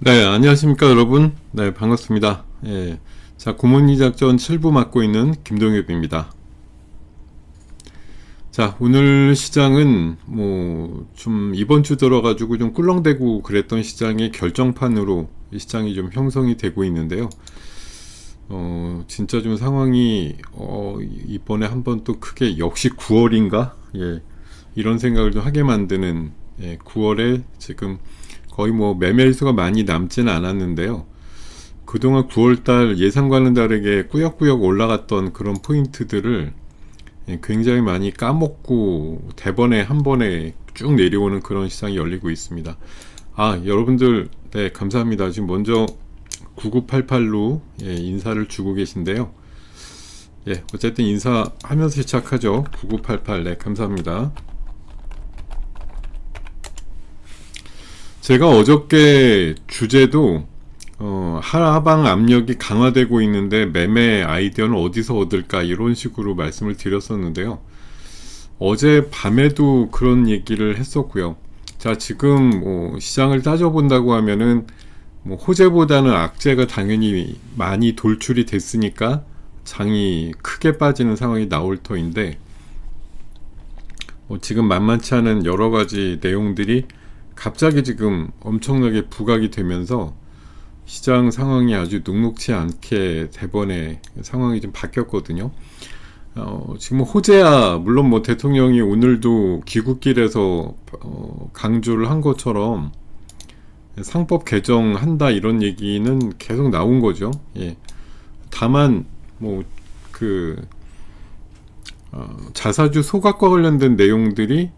네, 안녕하십니까, 여러분. 네, 반갑습니다. 예. 자, 구몬리 작전 7부 맡고 있는 김동엽입니다. 자, 오늘 시장은 좀 이번 주 들어가지고 좀 꿀렁대고 그랬던 시장의 결정판으로 이 시장이 좀 형성이 되고 있는데요. 진짜 좀 상황이 이번에 한번 또 크게 역시 9월인가? 예. 이런 생각을 좀 하게 만드는 9월에 지금 거의 매매일수가 많이 남지는 않았는데요. 그동안 9월달 예상과는 다르게 꾸역꾸역 올라갔던 그런 포인트들을 굉장히 많이 까먹고 대번에 한 번에 쭉 내려오는 그런 시장이 열리고 있습니다. 아, 여러분들, 네, 감사합니다. 지금 먼저 9988로 인사를 주고 계신데요. 예, 어쨌든 인사하면서 시작하죠. 9988, 네, 감사합니다. 제가 어저께 주제도 하방 압력이 강화되고 있는데 매매 아이디어는 어디서 얻을까 이런 식으로 말씀을 드렸었는데요. 어제 밤에도 그런 얘기를 했었고요. 자, 지금 시장을 따져본다고 하면은 호재보다는 악재가 당연히 많이 돌출이 됐으니까 장이 크게 빠지는 상황이 나올 터인데 지금 만만치 않은 여러 가지 내용들이 갑자기 지금 엄청나게 부각이 되면서 시장 상황이 아주 녹록치 않게 대번에 상황이 좀 바뀌었거든요. 지금 호재야, 물론 대통령이 오늘도 귀국길에서 강조를 한 것처럼 상법 개정한다 이런 얘기는 계속 나온 거죠. 예. 다만 자사주 소각과 관련된 내용들이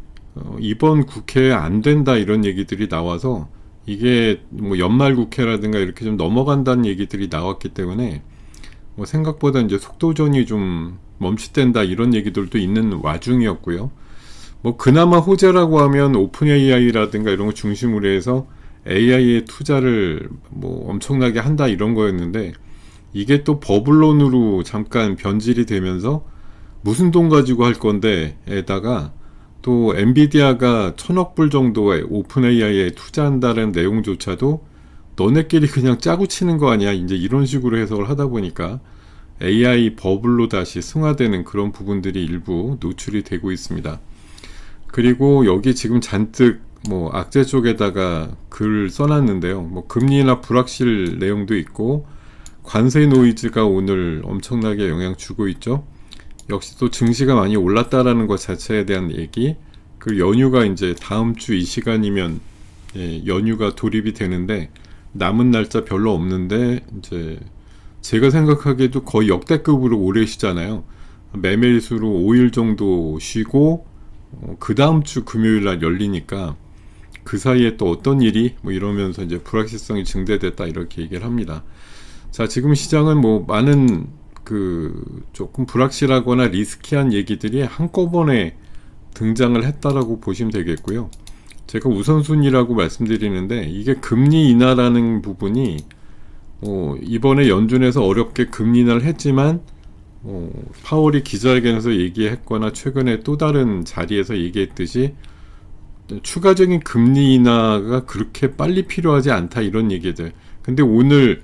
이번 국회에 안 된다 이런 얘기들이 나와서 이게 연말 국회라든가 이렇게 좀 넘어간다는 얘기들이 나왔기 때문에 생각보다 이제 속도전이 좀 멈칫된다 이런 얘기들도 있는 와중이었고요. 그나마 호재라고 하면 오픈 AI라든가 이런 거 중심으로 해서 AI에 투자를 엄청나게 한다 이런 거였는데 이게 또 버블론으로 잠깐 변질이 되면서 무슨 돈 가지고 할 건데 에다가 또 엔비디아가 1000억 불 정도의 오픈 AI에 투자한다는 내용조차도 너네끼리 그냥 짜고 치는 거 아니야 이제 이런 식으로 해석을 하다 보니까 AI 버블로 다시 승화되는 그런 부분들이 일부 노출이 되고 있습니다. 그리고 여기 지금 잔뜩 악재 쪽에다가 글 써놨는데요. 금리 인하 불확실 내용도 있고 관세 노이즈가 오늘 엄청나게 영향 주고 있죠. 역시 또 증시가 많이 올랐다라는 것 자체에 대한 얘기, 그리고 연휴가 이제 다음 주 이 시간이면 연휴가 돌입이 되는데 남은 날짜 별로 없는데 이제 제가 생각하기에도 거의 역대급으로 오래 쉬잖아요. 매매일수로 5일 정도 쉬고 그 다음 주 금요일 날 열리니까 그 사이에 또 어떤 일이 이러면서 이제 불확실성이 증대됐다 이렇게 얘기를 합니다. 자, 지금 시장은 많은 조금 불확실하거나 리스키한 얘기들이 한꺼번에 등장을 했다라고 보시면 되겠고요. 제가 우선순위라고 말씀드리는데 이게 금리 인하라는 부분이 이번에 연준에서 어렵게 금리 인하를 했지만 파월이 기자회견에서 얘기했거나 최근에 또 다른 자리에서 얘기했듯이 추가적인 금리 인하가 그렇게 빨리 필요하지 않다 이런 얘기들. 근데 오늘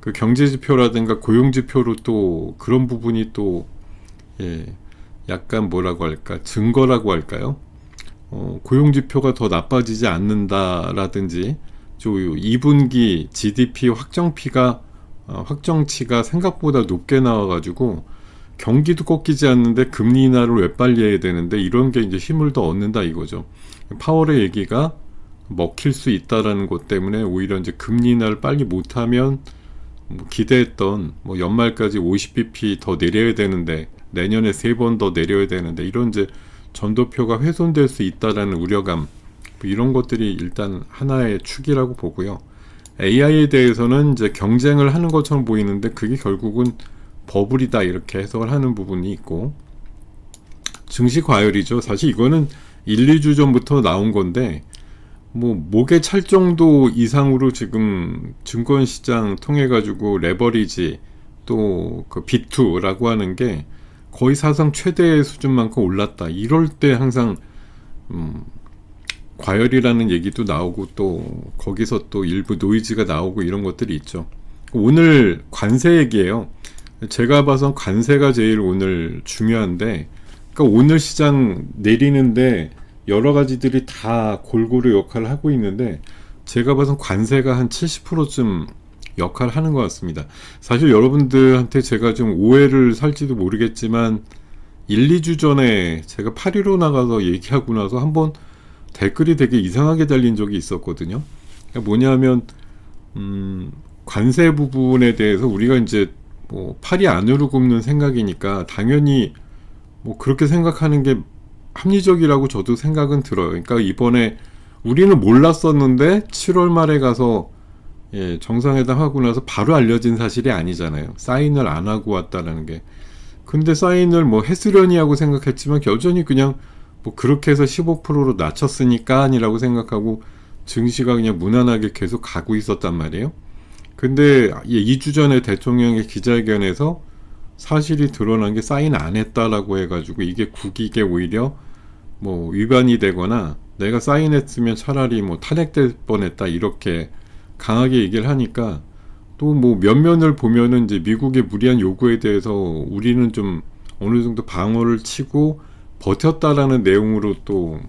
그 경제지표라든가 고용지표로 또 그런 부분이 또 약간 뭐라고 할까 증거라고 할까요? 고용지표가 더 나빠지지 않는다라든지 2분기 GDP 확정치가 생각보다 높게 나와가지고 경기도 꺾이지 않는데 금리 인하를 왜 빨리 해야 되는데 이런 게 이제 힘을 더 얻는다 이거죠. 파월의 얘기가 먹힐 수 있다라는 것 때문에 오히려 이제 금리 인하를 빨리 못하면 기대했던 연말까지 50bp 더 내려야 되는데 내년에 3번 더 내려야 되는데 이런 이제 전도표가 훼손될 수 있다라는 우려감 이런 것들이 일단 하나의 축이라고 보고요. AI에 대해서는 이제 경쟁을 하는 것처럼 보이는데 그게 결국은 버블이다 이렇게 해석을 하는 부분이 있고 증시 과열이죠. 사실 이거는 1, 2주 전부터 나온 건데 목에 찰 정도 이상으로 지금 증권시장 통해 가지고 레버리지 또 그 B2라고 하는 게 거의 사상 최대 수준만큼 올랐다. 이럴 때 항상 과열이라는 얘기도 나오고 또 거기서 또 일부 노이즈가 나오고 이런 것들이 있죠. 오늘 관세 얘기예요. 제가 봐선 관세가 제일 오늘 중요한데, 그러니까 오늘 시장 내리는데 여러 가지들이 다 골고루 역할을 하고 있는데 제가 봐선 관세가 한 70%쯤 역할을 하는 것 같습니다. 사실 여러분들한테 제가 좀 오해를 살지도 모르겠지만 1, 2주 전에 제가 파리로 나가서 얘기하고 나서 한번 댓글이 되게 이상하게 달린 적이 있었거든요. 그러니까 뭐냐면 관세 부분에 대해서 우리가 이제 뭐 파리 안으로 굽는 생각이니까 당연히 뭐 그렇게 생각하는 게 합리적이라고 저도 생각은 들어요. 그러니까 이번에 우리는 몰랐었는데 7월 말에 가서 정상회담 하고 나서 바로 알려진 사실이 아니잖아요. 사인을 안 하고 왔다라는 게. 근데 사인을 뭐 했으려니 하고 생각했지만 여전히 그냥 뭐 그렇게 해서 15%로 낮췄으니까 아니라고 생각하고 증시가 그냥 무난하게 계속 가고 있었단 말이에요. 근데 2주 전에 대통령의 기자회견에서 사실이 드러난 게 사인 안 했다라고 해가지고 이게 국익에 오히려 뭐 위반이 되거나 내가 사인했으면 차라리 뭐 탄핵될 뻔했다 이렇게 강하게 얘기를 하니까 또 뭐 면면을 보면은 이제 미국의 무리한 요구에 대해서 우리는 좀 어느 정도 방어를 치고 버텼다라는 내용으로 또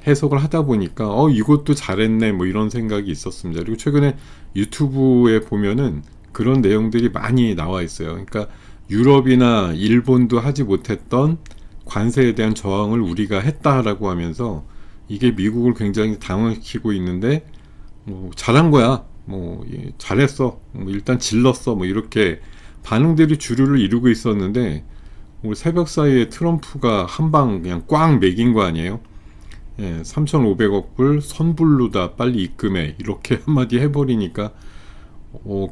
해석을 하다 보니까 이것도 잘했네 뭐 이런 생각이 있었습니다. 그리고 최근에 유튜브에 보면은 그런 내용들이 많이 나와 있어요. 그러니까 유럽이나 일본도 하지 못했던 관세에 대한 저항을 우리가 했다라고 하면서 이게 미국을 굉장히 당황시키고 있는데 뭐 잘한 거야, 뭐 잘했어, 뭐 일단 질렀어, 뭐 이렇게 반응들이 주류를 이루고 있었는데 오늘 새벽 사이에 트럼프가 한 방 그냥 꽝 매긴 거 아니에요? 3,500억 불 선불로다 빨리 입금해 이렇게 한마디 해버리니까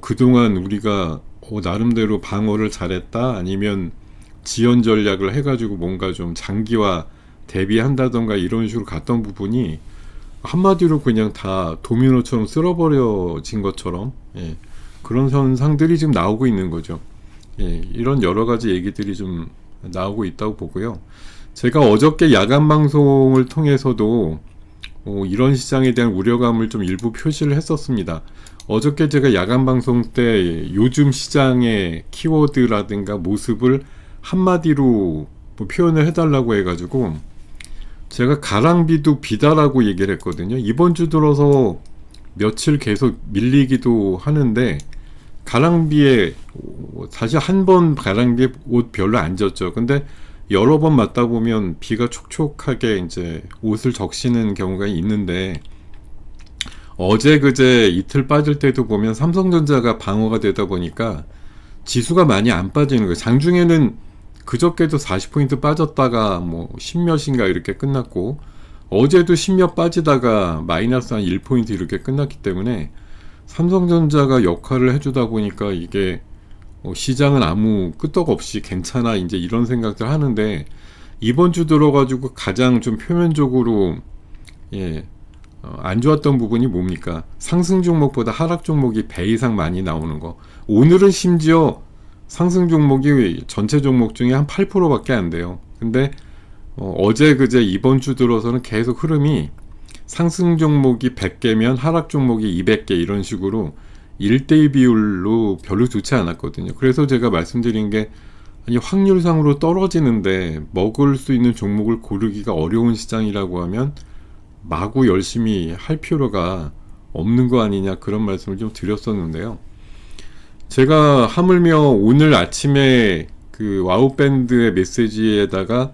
그동안 우리가 나름대로 방어를 잘했다 아니면 지연 전략을 해가지고 뭔가 좀 장기화 대비한다던가 이런 식으로 갔던 부분이 한마디로 그냥 다 도미노처럼 쓸어버려진 것처럼 그런 현상들이 지금 나오고 있는 거죠. 이런 여러 가지 얘기들이 좀 나오고 있다고 보고요. 제가 어저께 야간 방송을 통해서도 이런 시장에 대한 우려감을 좀 일부 표시를 했었습니다. 어저께 제가 야간 방송 때 요즘 시장의 키워드라든가 모습을 한마디로 뭐 표현을 해달라고 해가지고 제가 가랑비도 비다라고 얘기를 했거든요. 이번 주 들어서 며칠 계속 밀리기도 하는데 가랑비에 사실 한 번 가랑비에 옷 별로 안 젖죠. 근데 여러 번 맞다 보면 비가 촉촉하게 이제 옷을 적시는 경우가 있는데 어제 그제 이틀 빠질 때도 보면 삼성전자가 방어가 되다 보니까 지수가 많이 안 빠지는 거예요. 장중에는 그저께도 40포인트 빠졌다가 뭐 10몇인가 이렇게 끝났고 어제도 10몇 빠지다가 마이너스 한 1포인트 이렇게 끝났기 때문에 삼성전자가 역할을 해주다 보니까 이게 시장은 아무 끄떡없이 괜찮아 이제 이런 생각들 하는데 이번 주 들어가지고 가장 좀 표면적으로 안 좋았던 부분이 뭡니까? 상승 종목보다 하락 종목이 배 이상 많이 나오는 거. 오늘은 심지어 상승 종목이 전체 종목 중에 한 8%밖에 안 돼요. 근데 어제 그제 이번 주 들어서는 계속 흐름이 상승 종목이 100개면 하락 종목이 200개 이런 식으로 1대2 비율로 별로 좋지 않았거든요. 그래서 제가 말씀드린 게 아니 확률상으로 떨어지는데 먹을 수 있는 종목을 고르기가 어려운 시장이라고 하면 마구 열심히 할 필요가 없는 거 아니냐 그런 말씀을 좀 드렸었는데요. 제가 하물며 오늘 아침에 그 와우밴드의 메시지에다가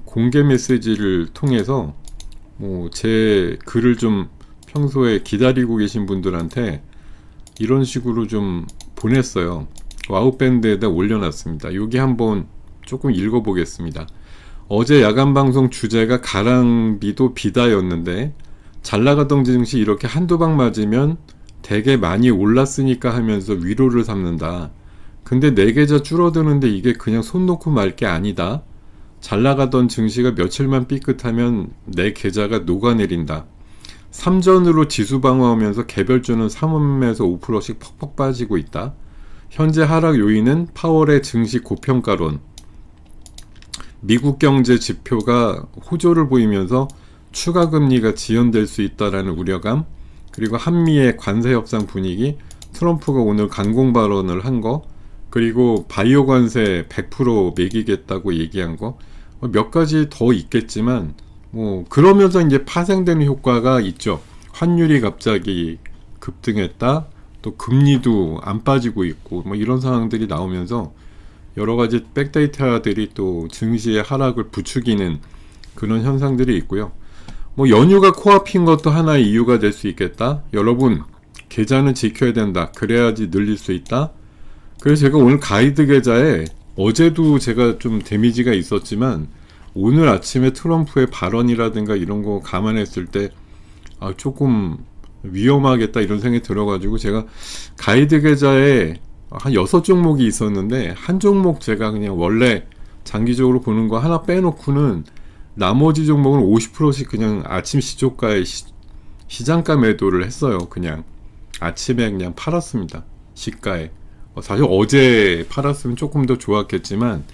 공개 메시지를 통해서 뭐 제 글을 좀 평소에 기다리고 계신 분들한테 이런 식으로 좀 보냈어요. 와우밴드에다 올려놨습니다. 여기 한번 조금 읽어보겠습니다. 어제 야간방송 주제가 가랑비도 비다였는데 잘나가던 증시 이렇게 한두 방 맞으면 되게 많이 올랐으니까 하면서 위로를 삼는다. 근데 내 계좌 줄어드는데 이게 그냥 손 놓고 말 게 아니다. 잘나가던 증시가 며칠만 삐끗하면 내 계좌가 녹아내린다. 3전으로 지수 방어하면서 개별주는 3에서 5%씩 퍽퍽 빠지고 있다. 현재 하락 요인은 파월의 증시 고평가론, 미국 경제 지표가 호조를 보이면서 추가 금리가 지연될 수 있다라는 우려감, 그리고 한미의 관세 협상 분위기, 트럼프가 오늘 강공 발언을 한 거, 그리고 바이오 관세 100% 매기겠다고 얘기한 거, 몇 가지 더 있겠지만 그러면서 이제 파생되는 효과가 있죠. 환율이 갑자기 급등했다, 또 금리도 안 빠지고 있고 이런 상황들이 나오면서 여러 가지 백데이터들이 또 증시의 하락을 부추기는 그런 현상들이 있고요. 연휴가 코앞인 것도 하나의 이유가 될 수 있겠다. 여러분, 계좌는 지켜야 된다. 그래야지 늘릴 수 있다. 그래서 제가 오늘 가이드 계좌에 어제도 제가 좀 데미지가 있었지만 오늘 아침에 트럼프의 발언이라든가 이런 거 감안했을 때 조금 위험하겠다 이런 생각이 들어가지고 제가 가이드 계좌에 한 6종목이 있었는데 한 종목 제가 그냥 원래 장기적으로 보는 거 하나 빼놓고는 나머지 종목은 50%씩 그냥 아침 시초가에 시장가 매도를 했어요. 그냥 아침에 그냥 팔았습니다. 시가에. 사실 어제 팔았으면 조금 더 좋았겠지만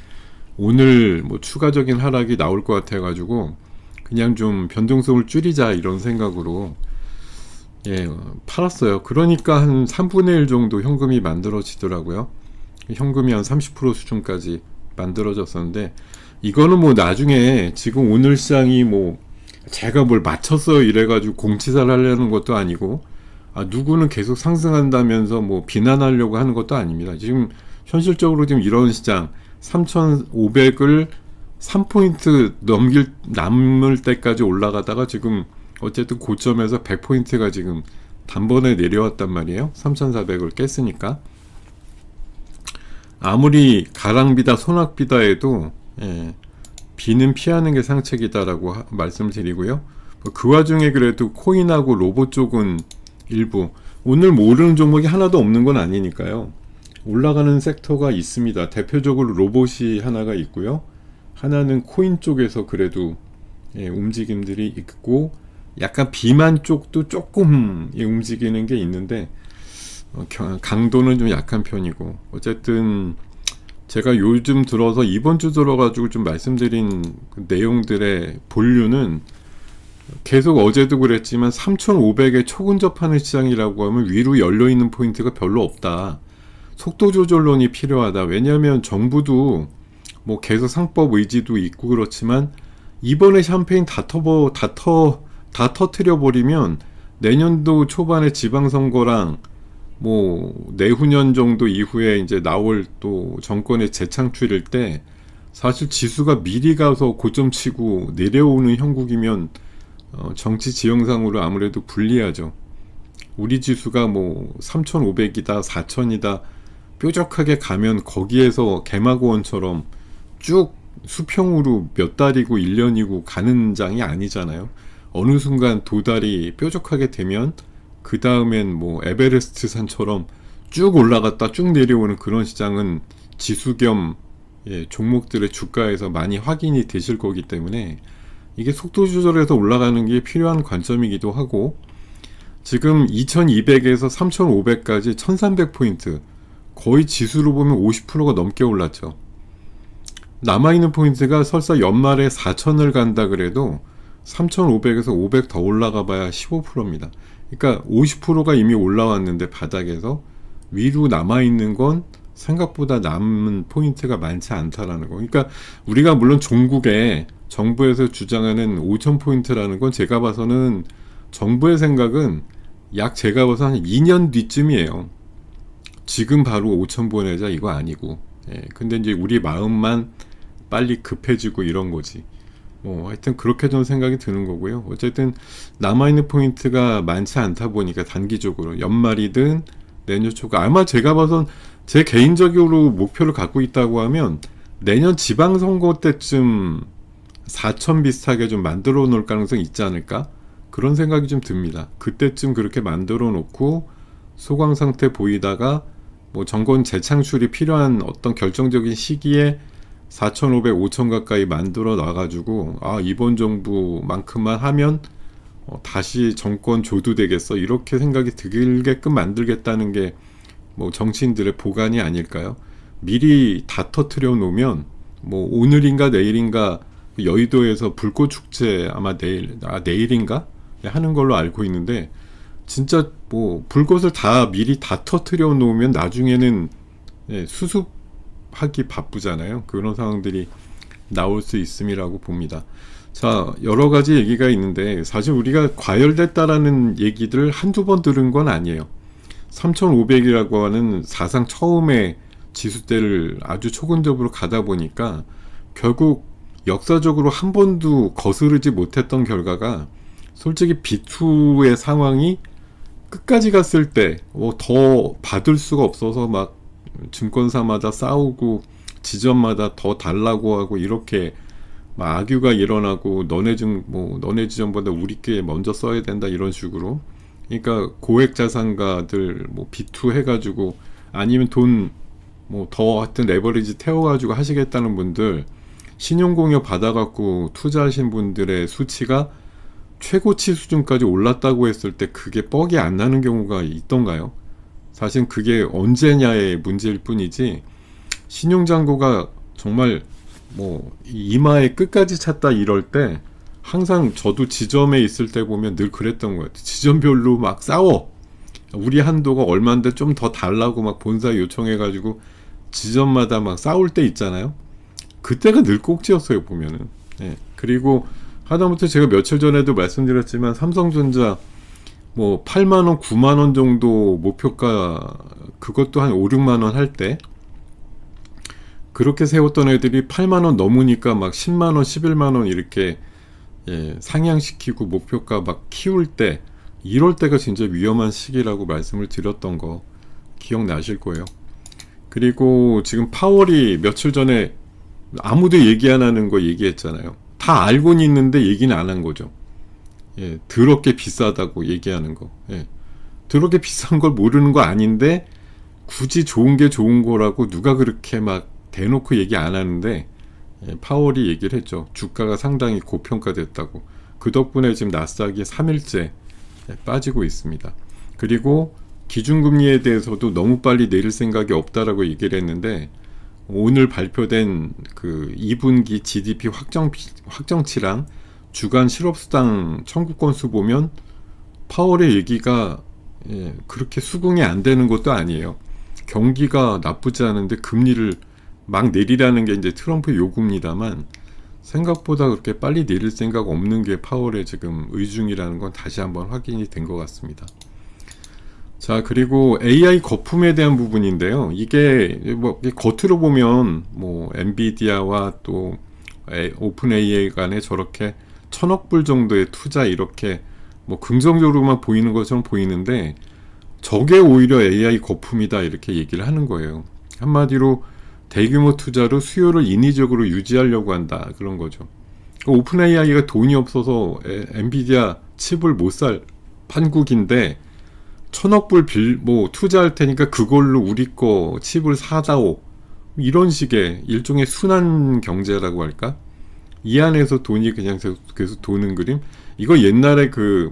오늘 추가적인 하락이 나올 것 같아가지고 그냥 좀 변동성을 줄이자 이런 생각으로 팔았어요. 그러니까 한 3분의 1 정도 현금이 만들어지더라고요. 현금이 한 30% 수준까지 만들어졌었는데 이거는 나중에 지금 오늘 시장이 제가 뭘 맞췄어요 이래가지고 공치사를 하려는 것도 아니고 누구는 계속 상승한다면서 비난하려고 하는 것도 아닙니다. 지금 현실적으로 지금 이런 시장 3,500을 3포인트 남을 때까지 올라가다가 지금 어쨌든 고점에서 100포인트가 지금 단번에 내려왔단 말이에요. 3,400을 깼으니까. 아무리 가랑비다 소낙비다 해도 비는 피하는 게 상책이다라고 말씀을 드리고요. 그 와중에 그래도 코인하고 로봇 쪽은 일부 오늘 오르는 종목이 하나도 없는 건 아니니까요. 올라가는 섹터가 있습니다. 대표적으로 로봇이 하나가 있고요. 하나는 코인 쪽에서 그래도 움직임들이 있고 약간 비만 쪽도 조금 움직이는 게 있는데 강도는 좀 약한 편이고 어쨌든 제가 요즘 들어서 이번 주 들어가지고 좀 말씀드린 내용들의 본류는 계속 어제도 그랬지만 3,500에 초근접하는 시장이라고 하면 위로 열려있는 포인트가 별로 없다. 속도 조절론이 필요하다. 왜냐하면 정부도 계속 상법 의지도 있고 그렇지만 이번에 샴페인 다 터트려 버리면 내년도 초반에 지방선거랑 내후년 정도 이후에 이제 나올 또 정권의 재창출일 때 사실 지수가 미리 가서 고점 치고 내려오는 형국이면 정치 지형상으로 아무래도 불리하죠. 우리 지수가 3,500이다 4,000이다 뾰족하게 가면 거기에서 개마고원처럼 쭉 수평으로 몇 달이고 1년이고 가는 장이 아니잖아요. 어느 순간 도달이 뾰족하게 되면 그 다음엔 에베레스트 산처럼 쭉 올라갔다 쭉 내려오는 그런 시장은 지수 겸 종목들의 주가에서 많이 확인이 되실 거기 때문에 이게 속도 조절해서 올라가는 게 필요한 관점이기도 하고 지금 2200에서 3500까지 1300포인트 거의 지수로 보면 50%가 넘게 올랐죠. 남아있는 포인트가 설사 연말에 4000을 간다 그래도 3500에서 500 더 올라가 봐야 15%입니다. 그러니까 50%가 이미 올라왔는데 바닥에서 위로 남아있는 건 생각보다 남은 포인트가 많지 않다라는 거. 그러니까 우리가 물론 종국에 정부에서 주장하는 5000포인트라는 건 제가 봐서는 정부의 생각은 약 제가 봐서 한 2년 뒤쯤이에요. 지금 바로 5000 보내자 이거 아니고. 근데 이제 우리 마음만 빨리 급해지고 이런 거지. 하여튼 그렇게 좀 생각이 드는 거고요. 어쨌든 남아있는 포인트가 많지 않다 보니까 단기적으로 연말이든 내년 초가 아마 제가 봐선 제 개인적으로 목표를 갖고 있다고 하면 내년 지방선거 때쯤 4천 비슷하게 좀 만들어 놓을 가능성이 있지 않을까? 그런 생각이 좀 듭니다. 그때쯤 그렇게 만들어 놓고 소강 상태 보이다가 정권 재창출이 필요한 어떤 결정적인 시기에 4,500, 5,000 가까이 만들어 놔가지고 이번 정부만큼만 하면 다시 정권 조두되겠어 이렇게 생각이 들게끔 만들겠다는 게 정치인들의 보관이 아닐까요? 미리 다 터트려 놓으면 오늘인가 내일인가 여의도에서 불꽃 축제 아마 내일인가 하는 걸로 알고 있는데, 진짜 뭐 불꽃을 다 미리 다 터트려 놓으면 나중에는 수습하기 바쁘잖아요. 그런 상황들이 나올 수 있음이라고 봅니다. 자, 여러 가지 얘기가 있는데 사실 우리가 과열됐다라는 얘기들 한두 번 들은 건 아니에요. 3500이라고 하는 사상 처음의 지수대를 아주 초근접으로 가다 보니까 결국 역사적으로 한 번도 거스르지 못했던 결과가, 솔직히 B2의 상황이 끝까지 갔을 때 더 받을 수가 없어서 막 증권사마다 싸우고 지점마다 더 달라고 하고 이렇게 막 악유가 일어나고, 너네 지점보다 우리 게 먼저 써야 된다 이런 식으로. 그러니까 고액 자산가들 B2 해가지고, 아니면 돈 더 하여튼 레버리지 태워가지고 하시겠다는 분들, 신용공여 받아갖고 투자하신 분들의 수치가 최고치 수준까지 올랐다고 했을 때 그게 뻑이 안 나는 경우가 있던가요? 사실 그게 언제냐의 문제일 뿐이지, 신용잔고가 정말 이마에 끝까지 찼다 이럴 때, 항상 저도 지점에 있을 때 보면 늘 그랬던 것 같아요. 지점별로 막 싸워. 우리 한도가 얼만데 좀 더 달라고 막 본사 요청해가지고 지점마다 막 싸울 때 있잖아요. 그때가 늘 꼭지였어요, 보면은. 그리고 하다못해 제가 며칠 전에도 말씀드렸지만, 삼성전자 8만원, 9만원 정도 목표가, 그것도 한 5, 6만원 할 때, 그렇게 세웠던 애들이 8만원 넘으니까 막 10만원, 11만원 이렇게 상향시키고 목표가 막 키울 때, 이럴 때가 진짜 위험한 시기라고 말씀을 드렸던 거 기억나실 거예요. 그리고 지금 파월이 며칠 전에 아무도 얘기 안 하는 거 얘기했잖아요. 다 알고는 있는데 얘기는 안 한 거죠. 더럽게 비싸다고 얘기하는 거. 더럽게 비싼 걸 모르는 거 아닌데 굳이 좋은 게 좋은 거라고 누가 그렇게 막 대놓고 얘기 안 하는데, 파월이 얘기를 했죠. 주가가 상당히 고평가됐다고. 그 덕분에 지금 나스닥이 3일째 빠지고 있습니다. 그리고 기준금리에 대해서도 너무 빨리 내릴 생각이 없다라고 얘기를 했는데, 오늘 발표된 그 2분기 GDP 확정치랑 주간 실업수당 청구 건수 보면 파월의 얘기가 그렇게 수긍이 안 되는 것도 아니에요. 경기가 나쁘지 않은데 금리를 막 내리라는 게 이제 트럼프의 요구입니다만, 생각보다 그렇게 빨리 내릴 생각 없는 게 파월의 지금 의중이라는 건 다시 한번 확인이 된 것 같습니다. 자, 그리고 AI 거품에 대한 부분인데요. 이게 겉으로 보면 엔비디아와 또 오픈 AI 간에 저렇게 1,000억 불 정도의 투자, 이렇게 긍정적으로만 보이는 것처럼 보이는데, 저게 오히려 AI 거품이다 이렇게 얘기를 하는 거예요. 한마디로 대규모 투자로 수요를 인위적으로 유지하려고 한다, 그런 거죠. 오픈 AI가 돈이 없어서 엔비디아 칩을 못 살 판국인데, 1,000억 불 투자할 테니까 그걸로 우리 거 칩을 사다오, 이런 식의 일종의 순환 경제라고 할까? 이 안에서 돈이 그냥 계속 도는 그림? 이거 옛날에 그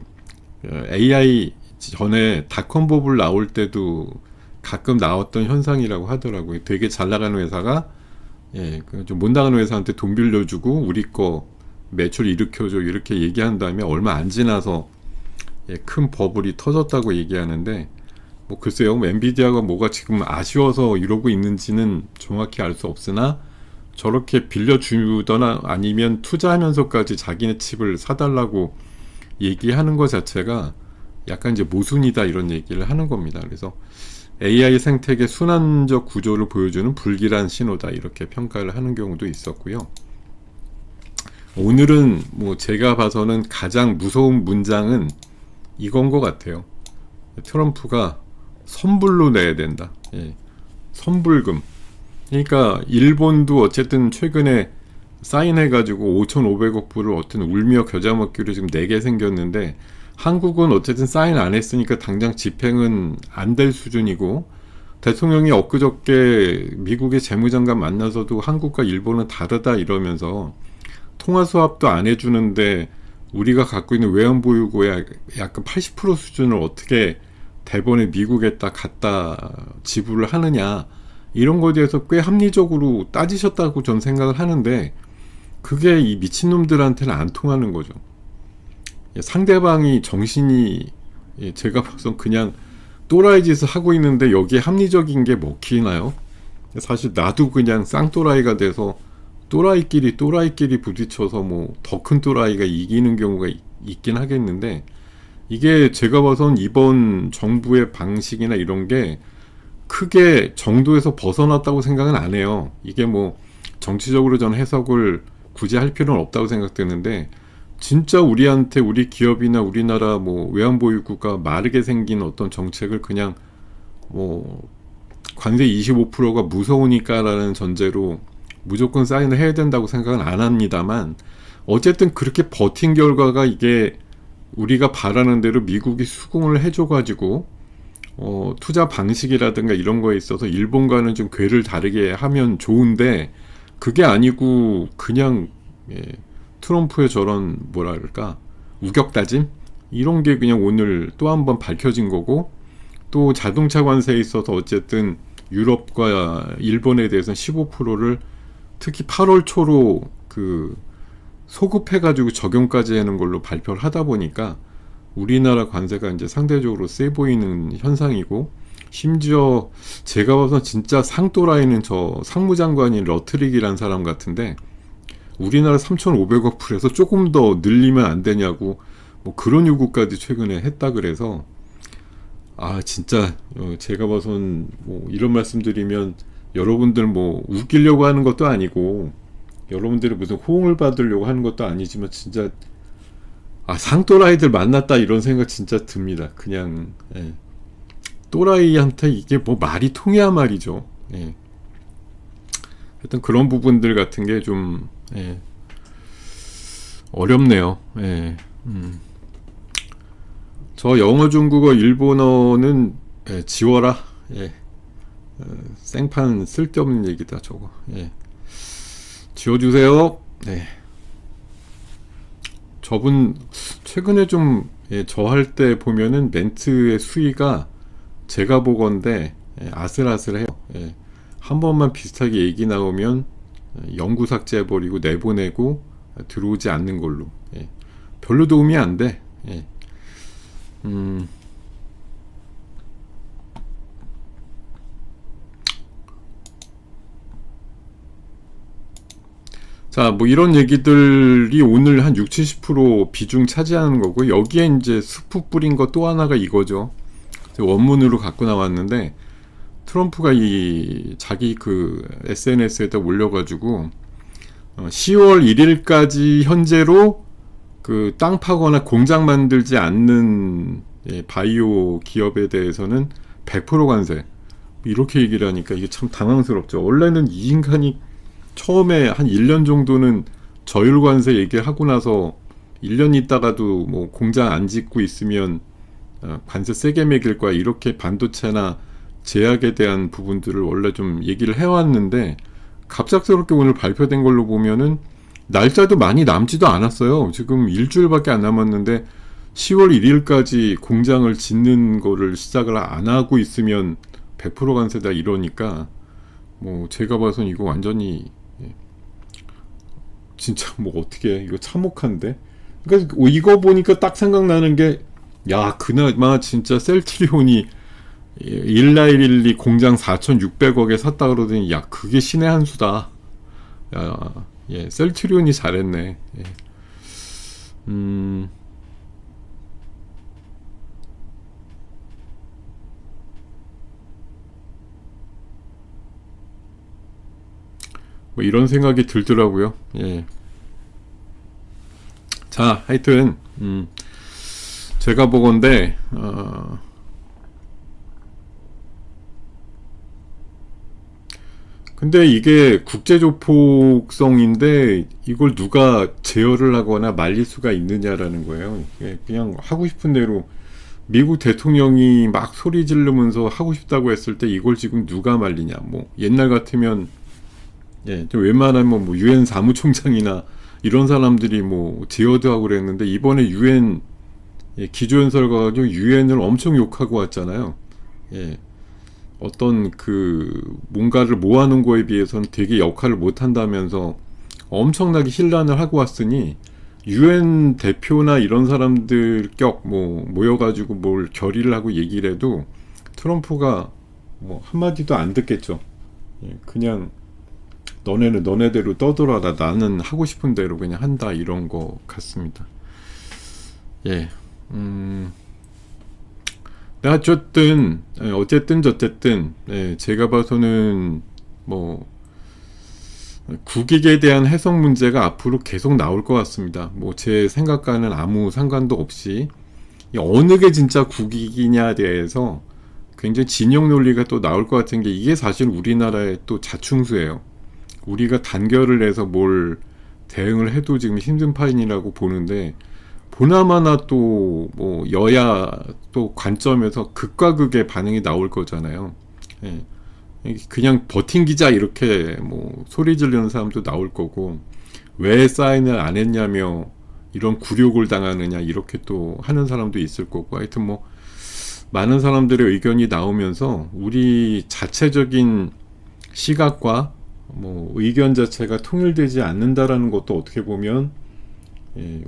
AI 전에 닷컴버블 나올 때도 가끔 나왔던 현상이라고 하더라고요. 되게 잘 나가는 회사가 좀 못 나가는 회사한테 돈 빌려주고 우리 거 매출 일으켜줘 이렇게 얘기한 다음에 얼마 안 지나서 큰 버블이 터졌다고 얘기하는데, 글쎄요, 엔비디아가 뭐가 지금 아쉬워서 이러고 있는지는 정확히 알 수 없으나, 저렇게 빌려주거나 아니면 투자하면서까지 자기네 칩을 사달라고 얘기하는 것 자체가 약간 이제 모순이다 이런 얘기를 하는 겁니다. 그래서 AI 생태계 순환적 구조를 보여주는 불길한 신호다 이렇게 평가를 하는 경우도 있었고요. 오늘은 제가 봐서는 가장 무서운 문장은 이건 것 같아요. 트럼프가 선불로 내야 된다. 선불금. 그러니까 일본도 어쨌든 최근에 사인해가지고 5,500억 불을 어떤 울며 겨자 먹기로 지금 내게 생겼는데, 한국은 어쨌든 사인 안 했으니까 당장 집행은 안 될 수준이고, 대통령이 엊그저께 미국의 재무장관 만나서도 한국과 일본은 다르다 이러면서 통화 수합도 안 해주는데 우리가 갖고 있는 외환보유고의 약간 80% 수준을 어떻게 대번에 미국에다 갖다 지불을 하느냐, 이런 거에 대해서 꽤 합리적으로 따지셨다고 전 생각을 하는데, 그게 이 미친놈들한테는 안 통하는 거죠. 상대방이 정신이 제가 봐선 그냥 또라이 짓을 하고 있는데 여기에 합리적인 게 먹히나요? 사실 나도 그냥 쌍또라이가 돼서 또라이끼리 부딪혀서 뭐 더 큰 또라이가 이기는 경우가 있긴 하겠는데, 이게 제가 봐선 이번 정부의 방식이나 이런 게 크게 정도에서 벗어났다고 생각은 안 해요. 이게 뭐 정치적으로 전 해석을 굳이 할 필요는 없다고 생각되는데, 진짜 우리한테 우리 기업이나 우리나라 뭐 외환보유국가 마르게 생긴 어떤 정책을 그냥 뭐 관세 25%가 무서우니까라는 전제로 무조건 사인을 해야 된다고 생각은 안 합니다만, 어쨌든 그렇게 버틴 결과가 이게 우리가 바라는 대로 미국이 수긍을 해줘가지고 투자 방식이라든가 이런 거에 있어서 일본과는 좀 궤를 다르게 하면 좋은데, 그게 아니고 그냥 트럼프의 저런 뭐랄까 우격다짐 이런 게 그냥 오늘 또 한 번 밝혀진 거고, 또 자동차 관세에 있어서 어쨌든 유럽과 일본에 대해서는 15%를 특히 8월 초로 그 소급해가지고 적용까지 하는 걸로 발표를 하다 보니까 우리나라 관세가 이제 상대적으로 세 보이는 현상이고, 심지어 제가 봐서 진짜 상또라이는 저 상무장관인 러트릭이란 사람 같은데, 우리나라 3,500억 풀에서 조금 더 늘리면 안 되냐고 뭐 그런 요구까지 최근에 했다 그래서, 진짜 제가 봐선 뭐 이런 말씀드리면 여러분들 뭐 웃기려고 하는 것도 아니고 여러분들이 무슨 호응을 받으려고 하는 것도 아니지만 진짜 상또라이들 만났다 이런 생각 진짜 듭니다. 그냥 또라이한테 이게 뭐 말이 통해야 말이죠. 하여튼 그런 부분들 같은 게 좀 어렵네요. 저 영어, 중국어, 일본어는 지워라. 생판 쓸데없는 얘기다 저거. 지워주세요. 저분 최근에 좀 저 할 때 보면은 멘트의 수위가 제가 보건데 아슬아슬해요. 한 번만 비슷하게 얘기 나오면 영구 삭제해버리고 내보내고 들어오지 않는 걸로. 별로 도움이 안 돼. 자, 뭐 이런 얘기들이 오늘 한 60-70% 비중 차지하는 거고, 여기에 이제 스프 뿌린 거 또 하나가 이거죠. 원문으로 갖고 나왔는데, 트럼프가 자기 그 SNS에다 올려가지고 10월 1일까지 현재로 그 땅 파거나 공장 만들지 않는 바이오 기업에 대해서는 100% 관세, 이렇게 얘기를 하니까 이게 참 당황스럽죠. 원래는 이 인간이 처음에 한 1년 정도는 저율 관세 얘기하고 나서 1년 있다가도 뭐 공장 안 짓고 있으면 관세 세게 매길 거야, 이렇게 반도체나 제약에 대한 부분들을 원래 좀 얘기를 해왔는데, 갑작스럽게 오늘 발표된 걸로 보면은 날짜도 많이 남지도 않았어요. 지금 일주일밖에 안 남았는데 10월 1일까지 공장을 짓는 거를 시작을 안 하고 있으면 100% 관세다 이러니까, 뭐 제가 봐선 이거 완전히 진짜 뭐 어떻게 이거 참혹한데. 그러니까 이거 보니까 딱 생각나는 게, 그나마 진짜 셀트리온이 1112 공장 4,600억에 샀다 그러더니 그게 신의 한 수다. 셀트리온이 잘했네. 뭐 이런 생각이 들더라고요. 자, 하여튼 제가 보건데 근데 이게 국제조폭성인데 이걸 누가 제어를 하거나 말릴 수가 있느냐라는 거예요. 그냥 하고 싶은 대로 미국 대통령이 막 소리 지르면서 하고 싶다고 했을 때 이걸 지금 누가 말리냐. 뭐 옛날 같으면 좀 웬만하면 뭐 유엔 사무총장이나 이런 사람들이 뭐 제어도 하고 그랬는데, 이번에 유엔 기조연설 가가지고 유엔을 엄청 욕하고 왔잖아요. 어떤 그 뭔가를 모아놓은 거에 비해서는 되게 역할을 못한다면서 엄청나게 hir난을 하고 왔으니 UN 대표나 이런 사람들 격 모여가지고 뭘 결의를 하고 얘기를 해도 트럼프가 뭐 한마디도 안 듣겠죠. 그냥 너네는 너네대로 떠들어라, 나는 하고 싶은 대로 그냥 한다, 이런 거 같습니다. 어쨌든 저쨌든 제가 봐서는 뭐 국익에 대한 해석 문제가 앞으로 계속 나올 것 같습니다. 뭐 제 생각과는 아무 상관도 없이 어느 게 진짜 국익이냐에 대해서 굉장히 진영 논리가 또 나올 것 같은 게, 이게 사실 우리나라의 또 자충수예요. 우리가 단결을 해서 뭘 대응을 해도 지금 힘든 판이라고 보는데, 보나마나 또 뭐 여야 또 관점에서 극과 극의 반응이 나올 거잖아요. 그냥 버틴기자 이렇게 뭐 소리 지르는 사람도 나올 거고, 왜 사인을 안 했냐며 이런 굴욕을 당하느냐 이렇게 또 하는 사람도 있을 거고, 하여튼 뭐 많은 사람들의 의견이 나오면서 우리 자체적인 시각과 뭐 의견 자체가 통일되지 않는다라는 것도 어떻게 보면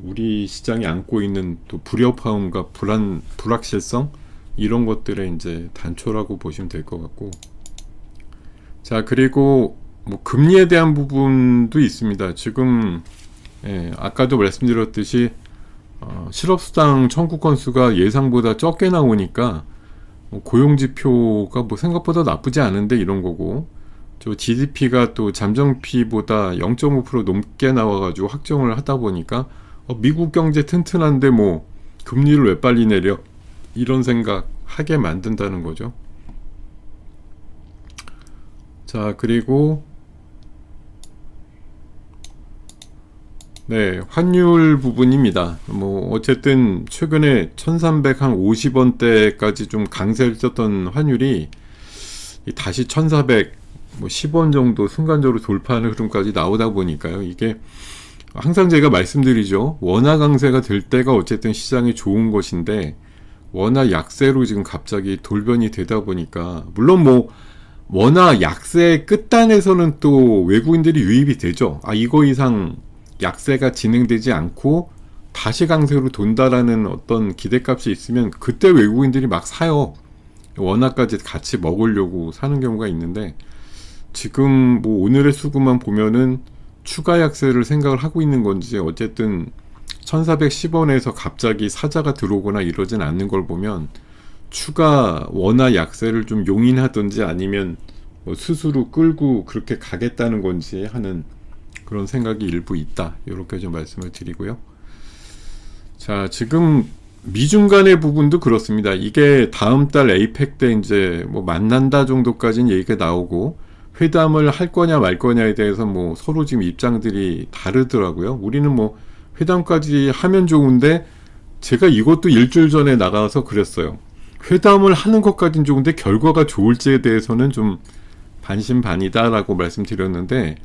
우리 시장이 안고 있는 또 불협화음과 불확실성, 이런 것들의 이제 단초라고 보시면 될 것 같고, 자, 그리고 뭐 금리에 대한 부분도 있습니다. 지금 아까도 말씀드렸듯이 실업수당 청구 건수가 예상보다 적게 나오니까 고용지표가 뭐 생각보다 나쁘지 않은데 이런 거고, 저 GDP가 또 잠정피보다 0.5% 넘게 나와가지고 확정을 하다 보니까 미국 경제 튼튼한데 뭐 금리를 왜 빨리 내려, 이런 생각 하게 만든다는 거죠. 자, 그리고 환율 부분입니다. 뭐 어쨌든 최근에 1350원대까지 좀 강세를 떴던 환율이 다시 1410원 정도 순간적으로 돌파하는 흐름까지 나오다 보니까요. 이게 항상 제가 말씀드리죠. 원화 강세가 될 때가 어쨌든 시장이 좋은 것인데, 원화 약세로 지금 갑자기 돌변이 되다 보니까, 물론 뭐 원화 약세 끝단에서는 또 외국인들이 유입이 되죠. 이거 이상 약세가 진행되지 않고 다시 강세로 돈다라는 어떤 기대값이 있으면 그때 외국인들이 막 사요. 원화까지 같이 먹으려고 사는 경우가 있는데, 지금 뭐 오늘의 수급만 보면은 추가 약세를 생각을 하고 있는 건지, 어쨌든 1410원에서 갑자기 사자가 들어오거나 이러진 않는 걸 보면 추가 원화 약세를 좀 용인하든지 아니면 뭐 스스로 끌고 그렇게 가겠다는 건지 하는 그런 생각이 일부 있다, 이렇게 좀 말씀을 드리고요. 자, 지금 미중 간의 부분도 그렇습니다. 이게 다음 달 에이펙 때 이제 뭐 만난다 정도까지는 얘기가 나오고, 회담을 할 거냐 말 거냐에 대해서 뭐 서로 지금 입장들이 다르더라고요. 우리는 뭐 회담까지 하면 좋은데, 제가 이것도 일주일 전에 나가서 그랬어요. 회담을 하는 것까지는 좋은데 결과가 좋을지에 대해서는 좀 반신반의다라고 말씀드렸는데,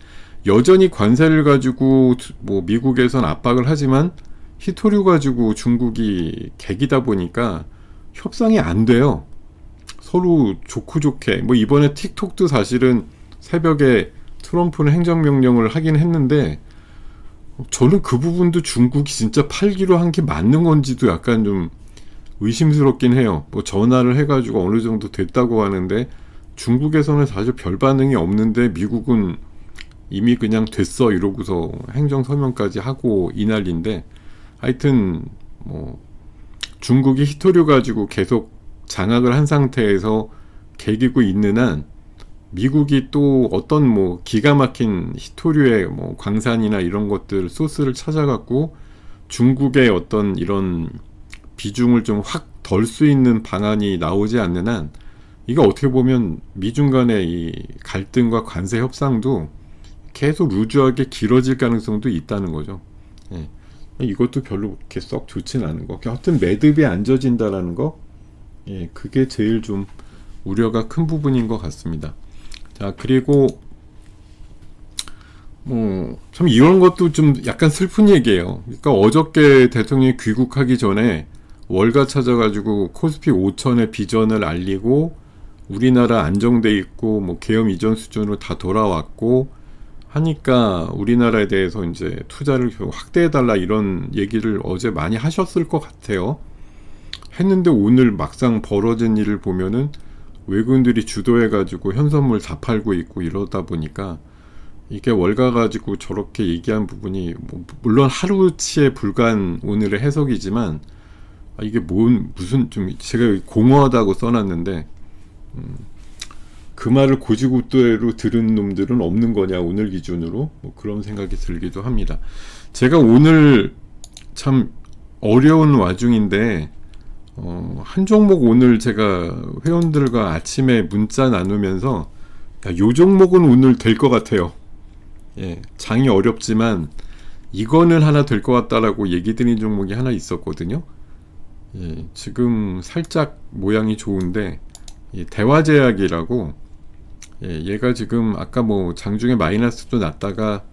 여전히 관세를 가지고 뭐 미국에선 압박을 하지만 히토류 가지고 중국이 개기다 보니까 협상이 안 돼요. 서로 좋고 좋게. 뭐 이번에 틱톡도 사실은 새벽에 트럼프는 행정명령을 하긴 했는데, 저는 그 부분도 중국이 진짜 팔기로 한 게 맞는 건지도 약간 좀 의심스럽긴 해요. 뭐 전화를 해가지고 어느 정도 됐다고 하는데, 중국에서는 사실 별 반응이 없는데 미국은 이미 그냥 됐어 이러고서 행정서명까지 하고 이 난리인데, 하여튼 뭐 중국이 히토류 가지고 계속 장악을 한 상태에서 개기고 있는 한, 미국이 또 어떤 뭐 기가 막힌 히토류의 뭐 광산이나 이런 것들 소스를 찾아갖고 중국의 어떤 이런 비중을 좀 확 덜 수 있는 방안이 나오지 않는 한, 이거 어떻게 보면 미중 간의 이 갈등과 관세 협상도 계속 루즈하게 길어질 가능성도 있다는 거죠. 이것도 별로 그렇게 썩 좋진 않은 거. 하여튼 매듭이 안 져진다라는 거, 그게 제일 좀 우려가 큰 부분인 것 같습니다. 자, 그리고 뭐 참 이런 것도 좀 약간 슬픈 얘기예요. 그러니까 어저께 대통령이 귀국하기 전에 월가 찾아가지고 코스피 5천의 비전을 알리고, 우리나라 안정돼 있고 뭐 계엄 이전 수준으로 다 돌아왔고 하니까 우리나라에 대해서 이제 투자를 확대해달라 이런 얘기를 어제 많이 하셨을 것 같아요. 했는데 오늘 막상 벌어진 일을 보면은 외국인들이 주도해가지고 현선물 다 팔고 있고 이러다 보니까 이게 월가 가지고 저렇게 얘기한 부분이 뭐 물론 하루치에 불과한 오늘의 해석이지만 이게 무슨 좀 제가 공허하다고 써놨는데 그 말을 고지고대로 들은 놈들은 없는 거냐 오늘 기준으로 뭐 그런 생각이 들기도 합니다. 제가 오늘 참 어려운 와중인데 한 종목 오늘 제가 회원들과 아침에 문자 나누면서 요 종목은 오늘 될 것 같아요. 예, 장이 어렵지만 이거는 하나 될 것 같다라고 얘기 드린 종목이 하나 있었거든요. 예, 지금 살짝 모양이 좋은데 대화제약이라고 얘가 지금 아까 뭐 장중에 마이너스도 났다가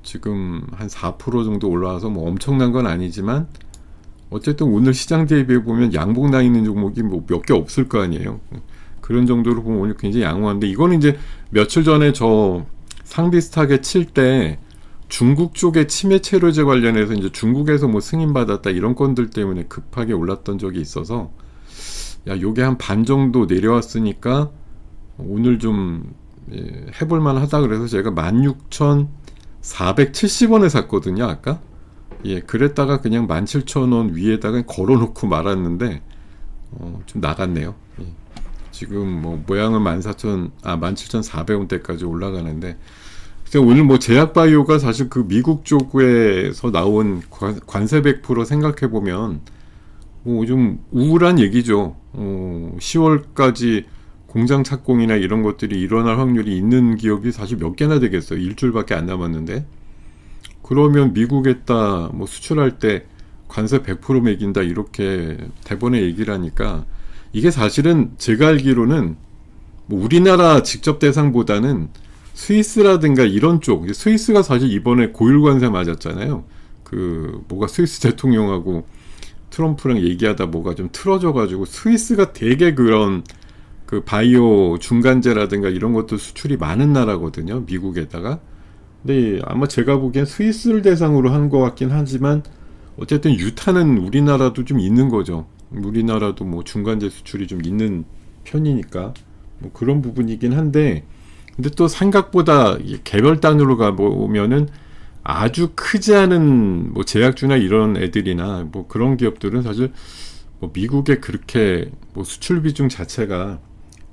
지금 한 4% 정도 올라와서 뭐 엄청난 건 아니지만 어쨌든 오늘 시장 대비해 보면 양봉 나 있는 종목이 뭐 몇 개 없을 거 아니에요. 그런 정도로 보면 오늘 굉장히 양호한데 이거는 이제 며칠 전에 저 상비스타게 칠 때 중국 쪽의 치매 치료제 관련해서 이제 중국에서 뭐 승인받았다 이런 건들 때문에 급하게 올랐던 적이 있어서 요게 한 반 정도 내려왔으니까 오늘 좀 해볼만 하다 그래서 제가 16,470원에 샀거든요 아까. 그랬다가 그냥 17,000원 위에다가 걸어놓고 말았는데 좀 나갔네요. 지금 뭐 모양은 17,400원대까지 올라가는데 오늘 뭐 제약바이오가 사실 그 미국 쪽에서 나온 관세 100% 생각해보면 뭐 좀 우울한 얘기죠. 10월까지 공장 착공이나 이런 것들이 일어날 확률이 있는 기업이 사실 몇 개나 되겠어요. 일주일밖에 안 남았는데 그러면 미국에다 뭐 수출할 때 관세 100% 매긴다 이렇게 대본에 얘기를 하니까 이게 사실은 제가 알기로는 뭐 우리나라 직접 대상보다는 스위스라든가 이런 쪽, 스위스가 사실 이번에 고율 관세 맞았잖아요. 그 뭐가 스위스 대통령하고 트럼프랑 얘기하다 뭐가 좀 틀어져가지고 스위스가 되게 그런 그 바이오 중간재라든가 이런 것도 수출이 많은 나라거든요. 미국에다가. 근데 아마 제가 보기엔 스위스를 대상으로 한 것 같긴 하지만 어쨌든 유타는 우리나라도 좀 있는 거죠. 우리나라도 뭐 중간재 수출이 좀 있는 편이니까 뭐 그런 부분이긴 한데 근데 또 생각보다 개별 단위로 가보면은 아주 크지 않은 뭐 제약주나 이런 애들이나 뭐 그런 기업들은 사실 뭐 미국에 그렇게 뭐 수출 비중 자체가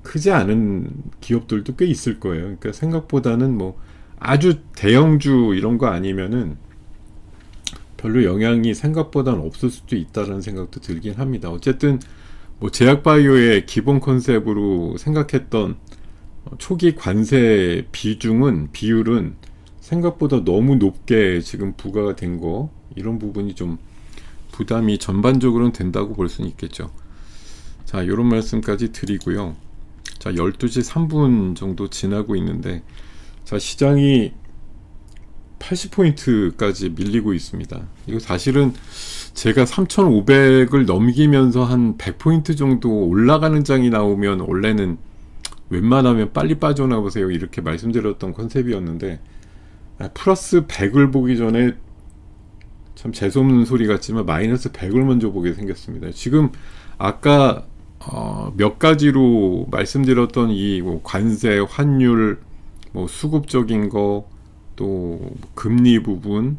크지 않은 기업들도 꽤 있을 거예요. 그러니까 생각보다는 뭐 아주 대형주 이런 거 아니면은 별로 영향이 생각보다는 없을 수도 있다는 생각도 들긴 합니다. 어쨌든 뭐 제약바이오의 기본 컨셉으로 생각했던 초기 관세 비율은 생각보다 너무 높게 지금 부과가 된 거 이런 부분이 좀 부담이 전반적으로는 된다고 볼 수는 있겠죠. 자, 이런 말씀까지 드리고요. 자, 12시 3분 정도 지나고 있는데 자, 시장이 80포인트까지 밀리고 있습니다. 이거 사실은 제가 3,500을 넘기면서 한 100포인트 정도 올라가는 장이 나오면 원래는 웬만하면 빨리 빠져나오세요 이렇게 말씀드렸던 컨셉이었는데 플러스 100을 보기 전에 참 재수없는 소리 같지만 마이너스 100을 먼저 보게 생겼습니다. 지금 아까 몇 가지로 말씀드렸던 이 뭐 관세, 환율, 뭐 수급적인 거, 또 금리 부분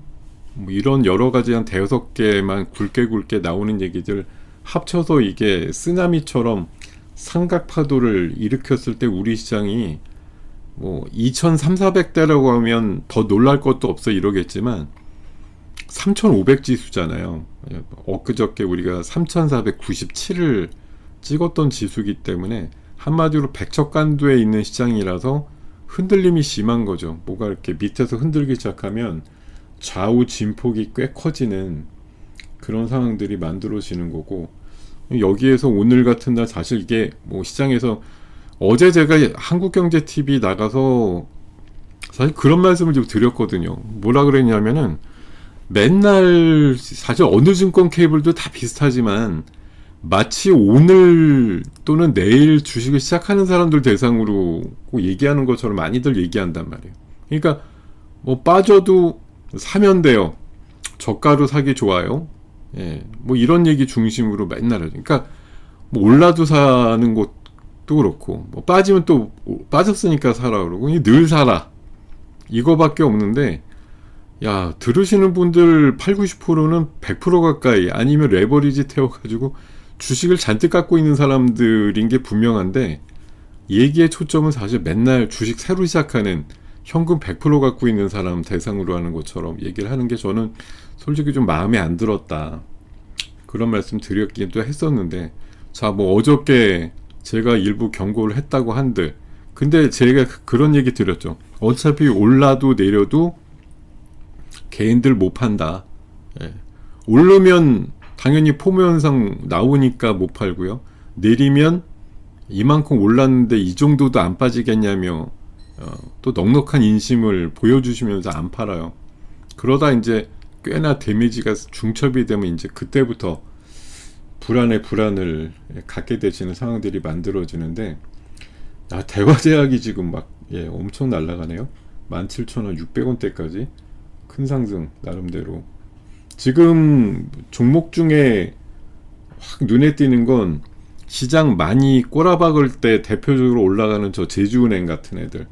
뭐 이런 여러 가지 한 대여섯 개만 굵게 나오는 얘기들 합쳐서 이게 쓰나미처럼 삼각 파도를 일으켰을 때 우리 시장이 뭐 2,300~400대라고 하면 더 놀랄 것도 없어 이러겠지만 3,500 지수잖아요. 엊그저께 우리가 3,497을 찍었던 지수이기 때문에 한마디로 백척간두에 있는 시장이라서 흔들림이 심한 거죠. 뭐가 이렇게 밑에서 흔들기 시작하면 좌우 진폭이 꽤 커지는 그런 상황들이 만들어지는 거고 여기에서 오늘 같은 날 사실 이게 뭐 시장에서 어제 제가 한국경제TV 나가서 사실 그런 말씀을 좀 드렸거든요. 뭐라 그랬냐면은 맨날 사실 어느 증권 케이블도 다 비슷하지만 마치 오늘 또는 내일 주식을 시작하는 사람들 대상으로 얘기하는 것처럼 많이들 얘기한단 말이에요. 그러니까 뭐 빠져도 사면 돼요. 저가로 사기 좋아요. 예, 뭐 이런 얘기 중심으로 맨날 하죠. 그러니까 뭐 올라도 사는 것도 그렇고, 뭐 빠지면 또 빠졌으니까 사라 그러고, 늘 사라 이거밖에 없는데, 야, 들으시는 분들 8, 90%는 100% 가까이 아니면 레버리지 태워가지고 주식을 잔뜩 갖고 있는 사람들인 게 분명한데, 얘기의 초점은 사실 맨날 주식 새로 시작하는 현금 100% 갖고 있는 사람 대상으로 하는 것처럼 얘기를 하는 게 저는 솔직히 좀 마음에 안 들었다. 그런 말씀 드렸기도 했었는데, 자, 뭐 어저께 제가 일부 경고를 했다고 한들, 근데 제가 그런 얘기 드렸죠. 어차피 올라도 내려도 개인들 못 판다. 예. 오르면 당연히 포모 현상 나오니까 못 팔고요. 내리면 이만큼 올랐는데 이 정도도 안 빠지겠냐며 또 넉넉한 인심을 보여주시면서 안 팔아요. 그러다 이제 꽤나 데미지가 중첩이 되면 이제 그때부터 불안을 갖게 되시는 상황들이 만들어지는데, 대화제약이 지금 막 엄청 날아가네요. 17,000원, 600원대까지 큰 상승 나름대로. 지금 종목 중에 확 눈에 띄는 건 시장 많이 꼬라박을 때 대표적으로 올라가는 저 제주은행 같은 애들,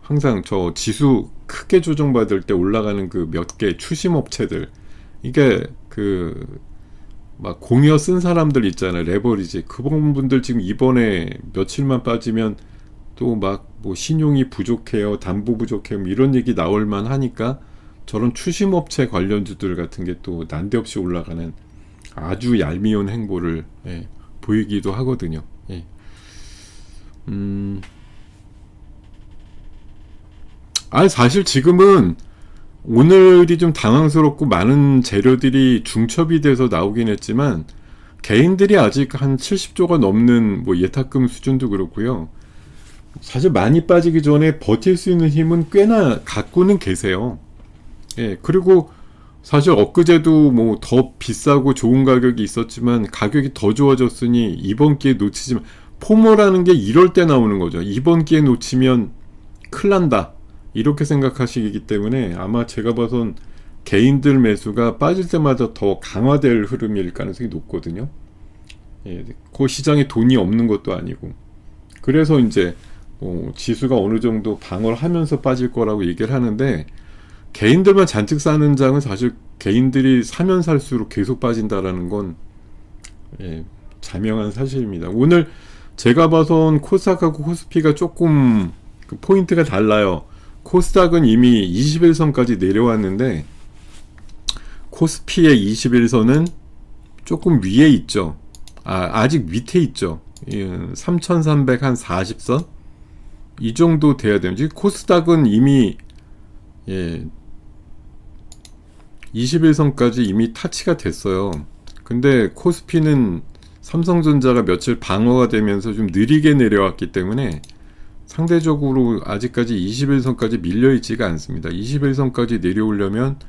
항상 저 지수 크게 조정받을 때 올라가는 그 몇 개 추심업체들, 이게 그 막 공여 쓴 사람들 있잖아요. 레버리지 그분 분들 지금 이번에 며칠만 빠지면 또 막 뭐 신용이 부족해요, 담보 부족해요, 이런 얘기 나올만 하니까 저런 추심업체 관련주들 같은 게 또 난데없이 올라가는 아주 얄미운 행보를 보이기도 하거든요. 사실 지금은 오늘이 좀 당황스럽고 많은 재료들이 중첩이 돼서 나오긴 했지만, 개인들이 아직 한 70조가 넘는 뭐 예탁금 수준도 그렇고요. 사실 많이 빠지기 전에 버틸 수 있는 힘은 꽤나 갖고는 계세요. 그리고 사실 엊그제도 뭐 더 비싸고 좋은 가격이 있었지만 가격이 더 좋아졌으니 이번 기회에 놓치지만, 포모라는 게 이럴 때 나오는 거죠. 이번 기회에 놓치면 큰일 난다, 이렇게 생각하시기 때문에 아마 제가 봐선 개인들 매수가 빠질 때마다 더 강화될 흐름일 가능성이 높거든요. 그 시장에 돈이 없는 것도 아니고. 그래서 이제 지수가 어느 정도 방어를 하면서 빠질 거라고 얘기를 하는데, 개인들만 잔뜩 사는 장은 사실 개인들이 사면 살수록 계속 빠진다라는 건 자명한 사실입니다. 오늘 제가 봐선 코스닥하고 코스피가 조금 그 포인트가 달라요. 코스닥은 이미 21선까지 내려왔는데 코스피의 21선은 조금 위에 있죠. 아직 밑에 있죠. 3340선 이 정도 돼야 돼요. 지금 코스닥은 이미 21선까지 이미 타치가 됐어요. 근데 코스피는 삼성전자가 며칠 방어가 되면서 좀 느리게 내려왔기 때문에 상대적으로 아직까지 21선까지 밀려있지가 않습니다. 21선까지 내려오려면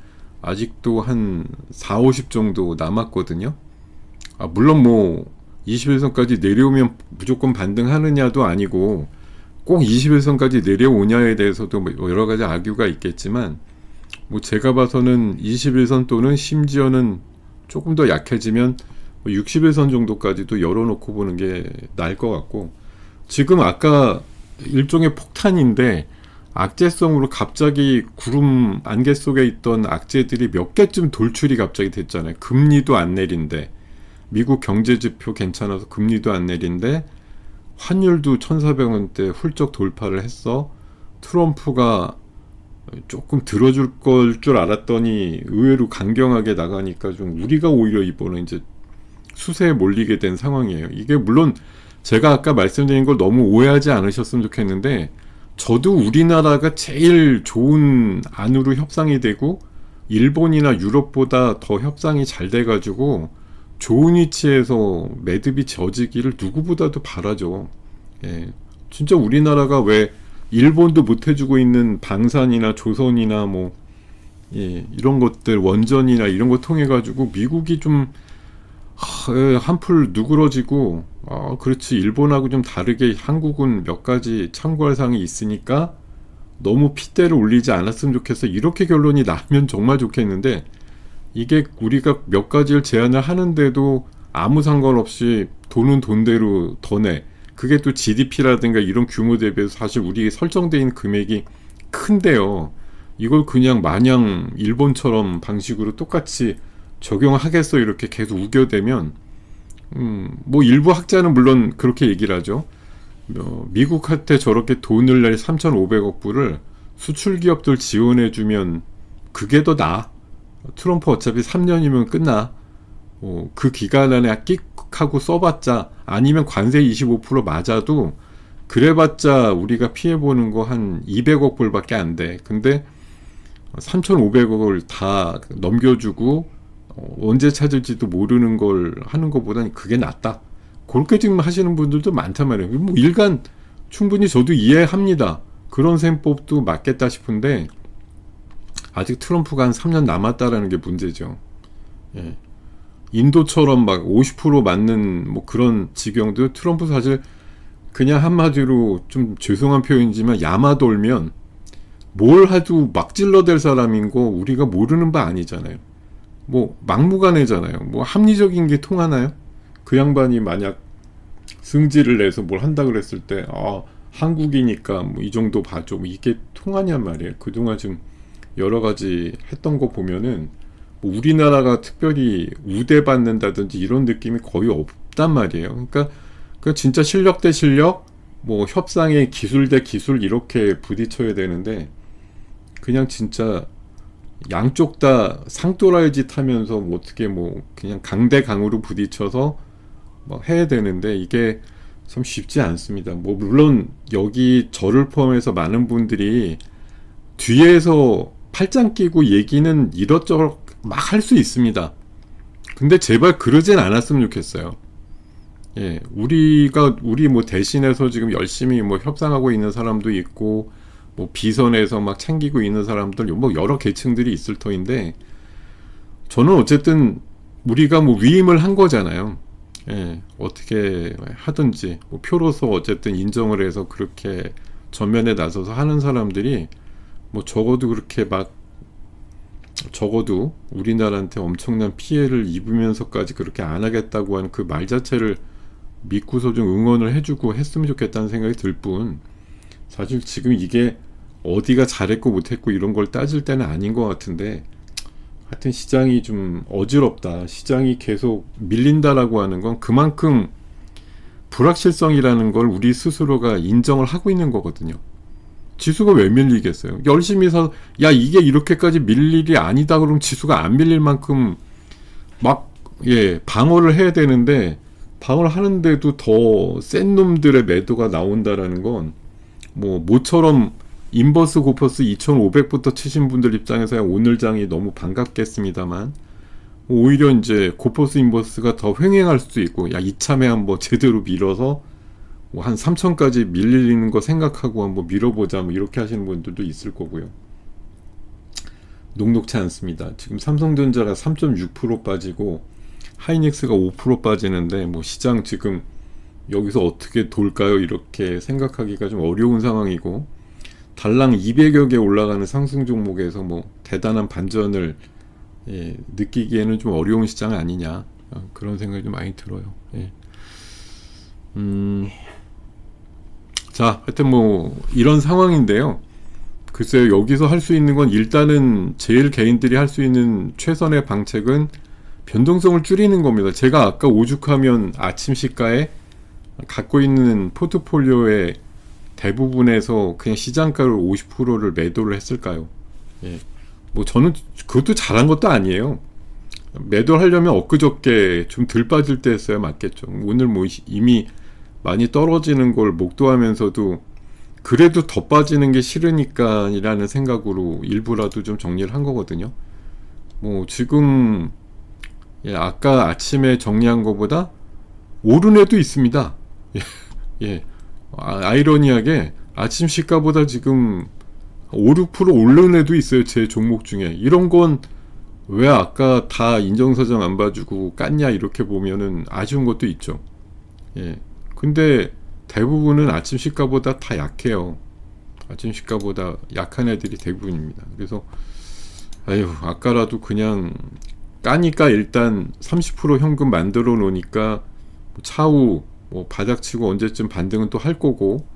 아직도 한 4, 50 정도 남았거든요. 물론 뭐 21선까지 내려오면 무조건 반등하느냐도 아니고, 꼭 21선까지 내려오냐에 대해서도 뭐 여러 가지 아규가 있겠지만, 뭐 제가 봐서는 21선 또는 심지어는 조금 더 약해지면 61선 정도까지도 열어놓고 보는 게 나을 것 같고, 지금 아까 일종의 폭탄인데 악재성으로 갑자기 구름 안개 속에 있던 악재들이 몇 개쯤 돌출이 갑자기 됐잖아요. 금리도 안 내린대, 미국 경제지표 괜찮아서 금리도 안 내린대, 환율도 1,400원대 훌쩍 돌파를 했어. 트럼프가 조금 들어줄 걸 줄 알았더니 의외로 강경하게 나가니까 좀 우리가 오히려 이번에 이제 수세에 몰리게 된 상황이에요. 이게 물론 제가 아까 말씀드린 걸 너무 오해하지 않으셨으면 좋겠는데, 저도 우리나라가 제일 좋은 안으로 협상이 되고 일본이나 유럽보다 더 협상이 잘 돼가지고 좋은 위치에서 매듭이 져지기를 누구보다도 바라죠. 진짜 우리나라가 왜 일본도 못 해주고 있는 방산이나 조선이나 뭐 이런 것들, 원전이나 이런 거 통해 가지고 미국이 좀 한풀 누그러지고, 그렇지 일본하고 좀 다르게 한국은 몇 가지 참고할 사항이 있으니까 너무 핏대를 올리지 않았으면 좋겠어. 이렇게 결론이 나면 정말 좋겠는데, 이게 우리가 몇 가지를 제안을 하는데도 아무 상관없이 돈은 돈대로 더 내. 그게 또 GDP라든가 이런 규모 대비해서 사실 우리 설정되어 있는 금액이 큰데요. 이걸 그냥 마냥 일본처럼 방식으로 똑같이 적용하겠어 이렇게 계속 우겨대면 뭐 일부 학자는 물론 그렇게 얘기를 하죠. 미국한테 저렇게 돈을 낼 3,500억 불을 수출 기업들 지원해주면 그게 더 나아. 트럼프 어차피 3년이면 끝나. 그 기간 안에 끽 하고 써봤자, 아니면 관세 25% 맞아도 그래봤자 우리가 피해보는 거 한 200억 불밖에 안 돼. 근데 3,500억을 다 넘겨주고 언제 찾을지도 모르는 걸 하는 것보다는 그게 낫다. 그렇게 지금 하시는 분들도 많단 말이에요. 뭐 일간 충분히 저도 이해합니다. 그런 셈법도 맞겠다 싶은데 아직 트럼프가 한 3년 남았다라는 게 문제죠. 예. 인도처럼 막 50% 맞는 뭐 그런 지경도 트럼프 사실 그냥 한마디로 좀 죄송한 표현이지만 야마 돌면 뭘 해도 막 찔러댈 사람인 거 우리가 모르는 바 아니잖아요. 뭐 막무가내잖아요. 뭐 합리적인 게 통하나요? 그 양반이 만약 승질을 내서 뭘 한다 그랬을 때 한국이니까 뭐 이 정도 봐줘. 뭐 이게 통하냔 말이에요. 그동안 지금 여러 가지 했던 거 보면은 뭐 우리나라가 특별히 우대받는다든지 이런 느낌이 거의 없단 말이에요. 그러니까 그 진짜 실력 대 실력, 뭐 협상의 기술 대 기술 이렇게 부딪혀야 되는데 그냥 진짜 양쪽 다 상또라이 짓 하면서 뭐 어떻게 뭐 그냥 강대 강으로 부딪혀서 뭐 해야 되는데 이게 참 쉽지 않습니다. 뭐 물론 여기 저를 포함해서 많은 분들이 뒤에서 팔짱 끼고 얘기는 이것저것 막 할 수 있습니다. 근데 제발 그러진 않았으면 좋겠어요. 예, 우리 뭐 대신해서 지금 열심히 뭐 협상하고 있는 사람도 있고, 뭐 비선에서 막 챙기고 있는 사람들, 뭐 여러 계층들이 있을 터인데, 저는 어쨌든 우리가 뭐 위임을 한 거잖아요. 예, 어떻게 하든지, 뭐 표로서 어쨌든 인정을 해서 그렇게 전면에 나서서 하는 사람들이 뭐 적어도 그렇게 막 적어도 우리나라한테 엄청난 피해를 입으면서까지 그렇게 안 하겠다고 하는 그 말 자체를 믿고서 좀 응원을 해주고 했으면 좋겠다는 생각이 들 뿐, 사실 지금 이게 어디가 잘했고 못했고 이런 걸 따질 때는 아닌 것 같은데, 하여튼 시장이 좀 어지럽다. 시장이 계속 밀린다라고 하는 건 그만큼 불확실성이라는 걸 우리 스스로가 인정을 하고 있는 거거든요. 지수가 왜 밀리겠어요? 열심히 야 이게 이렇게까지 밀릴 일이 아니다 그러면 지수가 안 밀릴 만큼 막 방어를 해야 되는데, 방어를 하는데도 더 센 놈들의 매도가 나온다라는 건 뭐 모처럼 인버스 고퍼스 2500부터 치신 분들 입장에서야 오늘 장이 너무 반갑겠습니다만, 오히려 이제 고퍼스 인버스가 더 횡행할 수도 있고, 야 이참에 한번 제대로 밀어서 뭐 한 3000까지 밀리는 거 생각하고 한번 밀어보자 뭐 이렇게 하시는 분들도 있을 거고요. 녹록치 않습니다. 지금 삼성전자가 3.6% 빠지고 하이닉스가 5% 빠지는데 뭐 시장 지금 여기서 어떻게 돌까요? 이렇게 생각하기가 좀 어려운 상황이고, 달랑 200여 개 올라가는 상승 종목에서 뭐 대단한 반전을 느끼기에는 좀 어려운 시장 아니냐, 그런 생각이 좀 많이 들어요. 자, 하여튼 뭐 이런 상황인데요. 글쎄요, 여기서 할 수 있는 건 일단은 제일 개인들이 할 수 있는 최선의 방책은 변동성을 줄이는 겁니다. 제가 아까 오죽하면 아침 시가에 갖고 있는 포트폴리오의 대부분에서 그냥 시장가를 50%를 매도를 했을까요? 뭐 저는 그것도 잘한 것도 아니에요. 매도를 하려면 엊그저께 좀 덜 빠질 때 했어야 맞겠죠. 오늘 뭐 이미 많이 떨어지는 걸 목도하면서도 그래도 더 빠지는 게 싫으니까 이라는 생각으로 일부라도 좀 정리를 한 거거든요. 뭐 지금 아까 아침에 정리한 것보다 오른 애도 있습니다. 아이러니하게 아침 시가보다 지금 5, 6% 오른 애도 있어요. 제 종목 중에. 이런 건 왜 아까 다 인정사정 안 봐주고 깠냐 이렇게 보면은 아쉬운 것도 있죠. 근데 대부분은 아침 시가보다 다 약해요. 아침 시가보다 약한 애들이 대부분입니다. 그래서 아까라도 그냥 까니까 일단 30% 현금 만들어 놓으니까 차후 바닥치고 언제쯤 반등은 또 할 거고,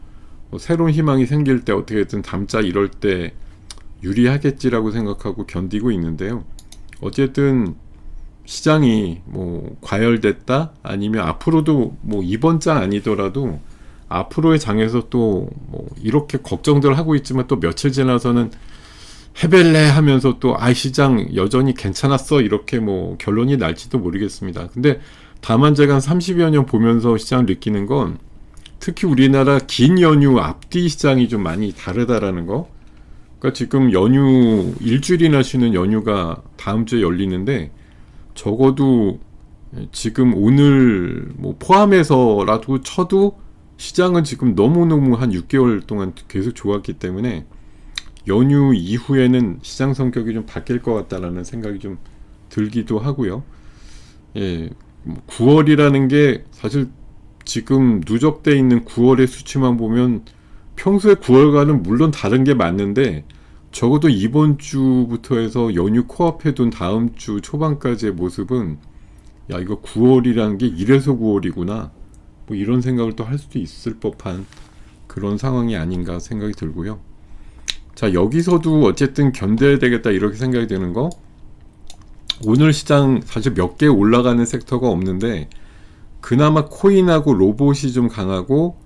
새로운 희망이 생길 때 어떻게든 담자 이럴 때 유리하겠지라고 생각하고 견디고 있는데요. 어쨌든 시장이 과열됐다 아니면 앞으로도 이번 장 아니더라도 앞으로의 장에서 또 이렇게 걱정들 하고 있지만 또 며칠 지나서는 해벨레 하면서 또 시장 여전히 괜찮았어 이렇게 결론이 날지도 모르겠습니다. 근데 다만 제가 한 30여 년 보면서 시장을 느끼는 건 특히 우리나라 긴 연휴 앞뒤 시장이 좀 많이 다르다라는 거. 그러니까 지금 연휴 일주일이나 쉬는 연휴가 다음 주에 열리는데 적어도 지금 오늘 포함해서라도 쳐도 시장은 지금 너무너무 한 6개월 동안 계속 좋았기 때문에 연휴 이후에는 시장 성격이 좀 바뀔 것 같다라는 생각이 좀 들기도 하고요. 9월이라는 게 사실 지금 누적돼 있는 9월의 수치만 보면 평소에 9월과는 물론 다른 게 맞는데 적어도 이번 주부터 해서 연휴 코앞에 둔 다음 주 초반까지의 모습은 이거 9월이라는 게 이래서 9월이구나 이런 생각을 또 할 수도 있을 법한 그런 상황이 아닌가 생각이 들고요. 자, 여기서도 어쨌든 견뎌야 되겠다 이렇게 생각이 드는 거, 오늘 시장 사실 몇 개 올라가는 섹터가 없는데 그나마 코인하고 로봇이 좀 강하고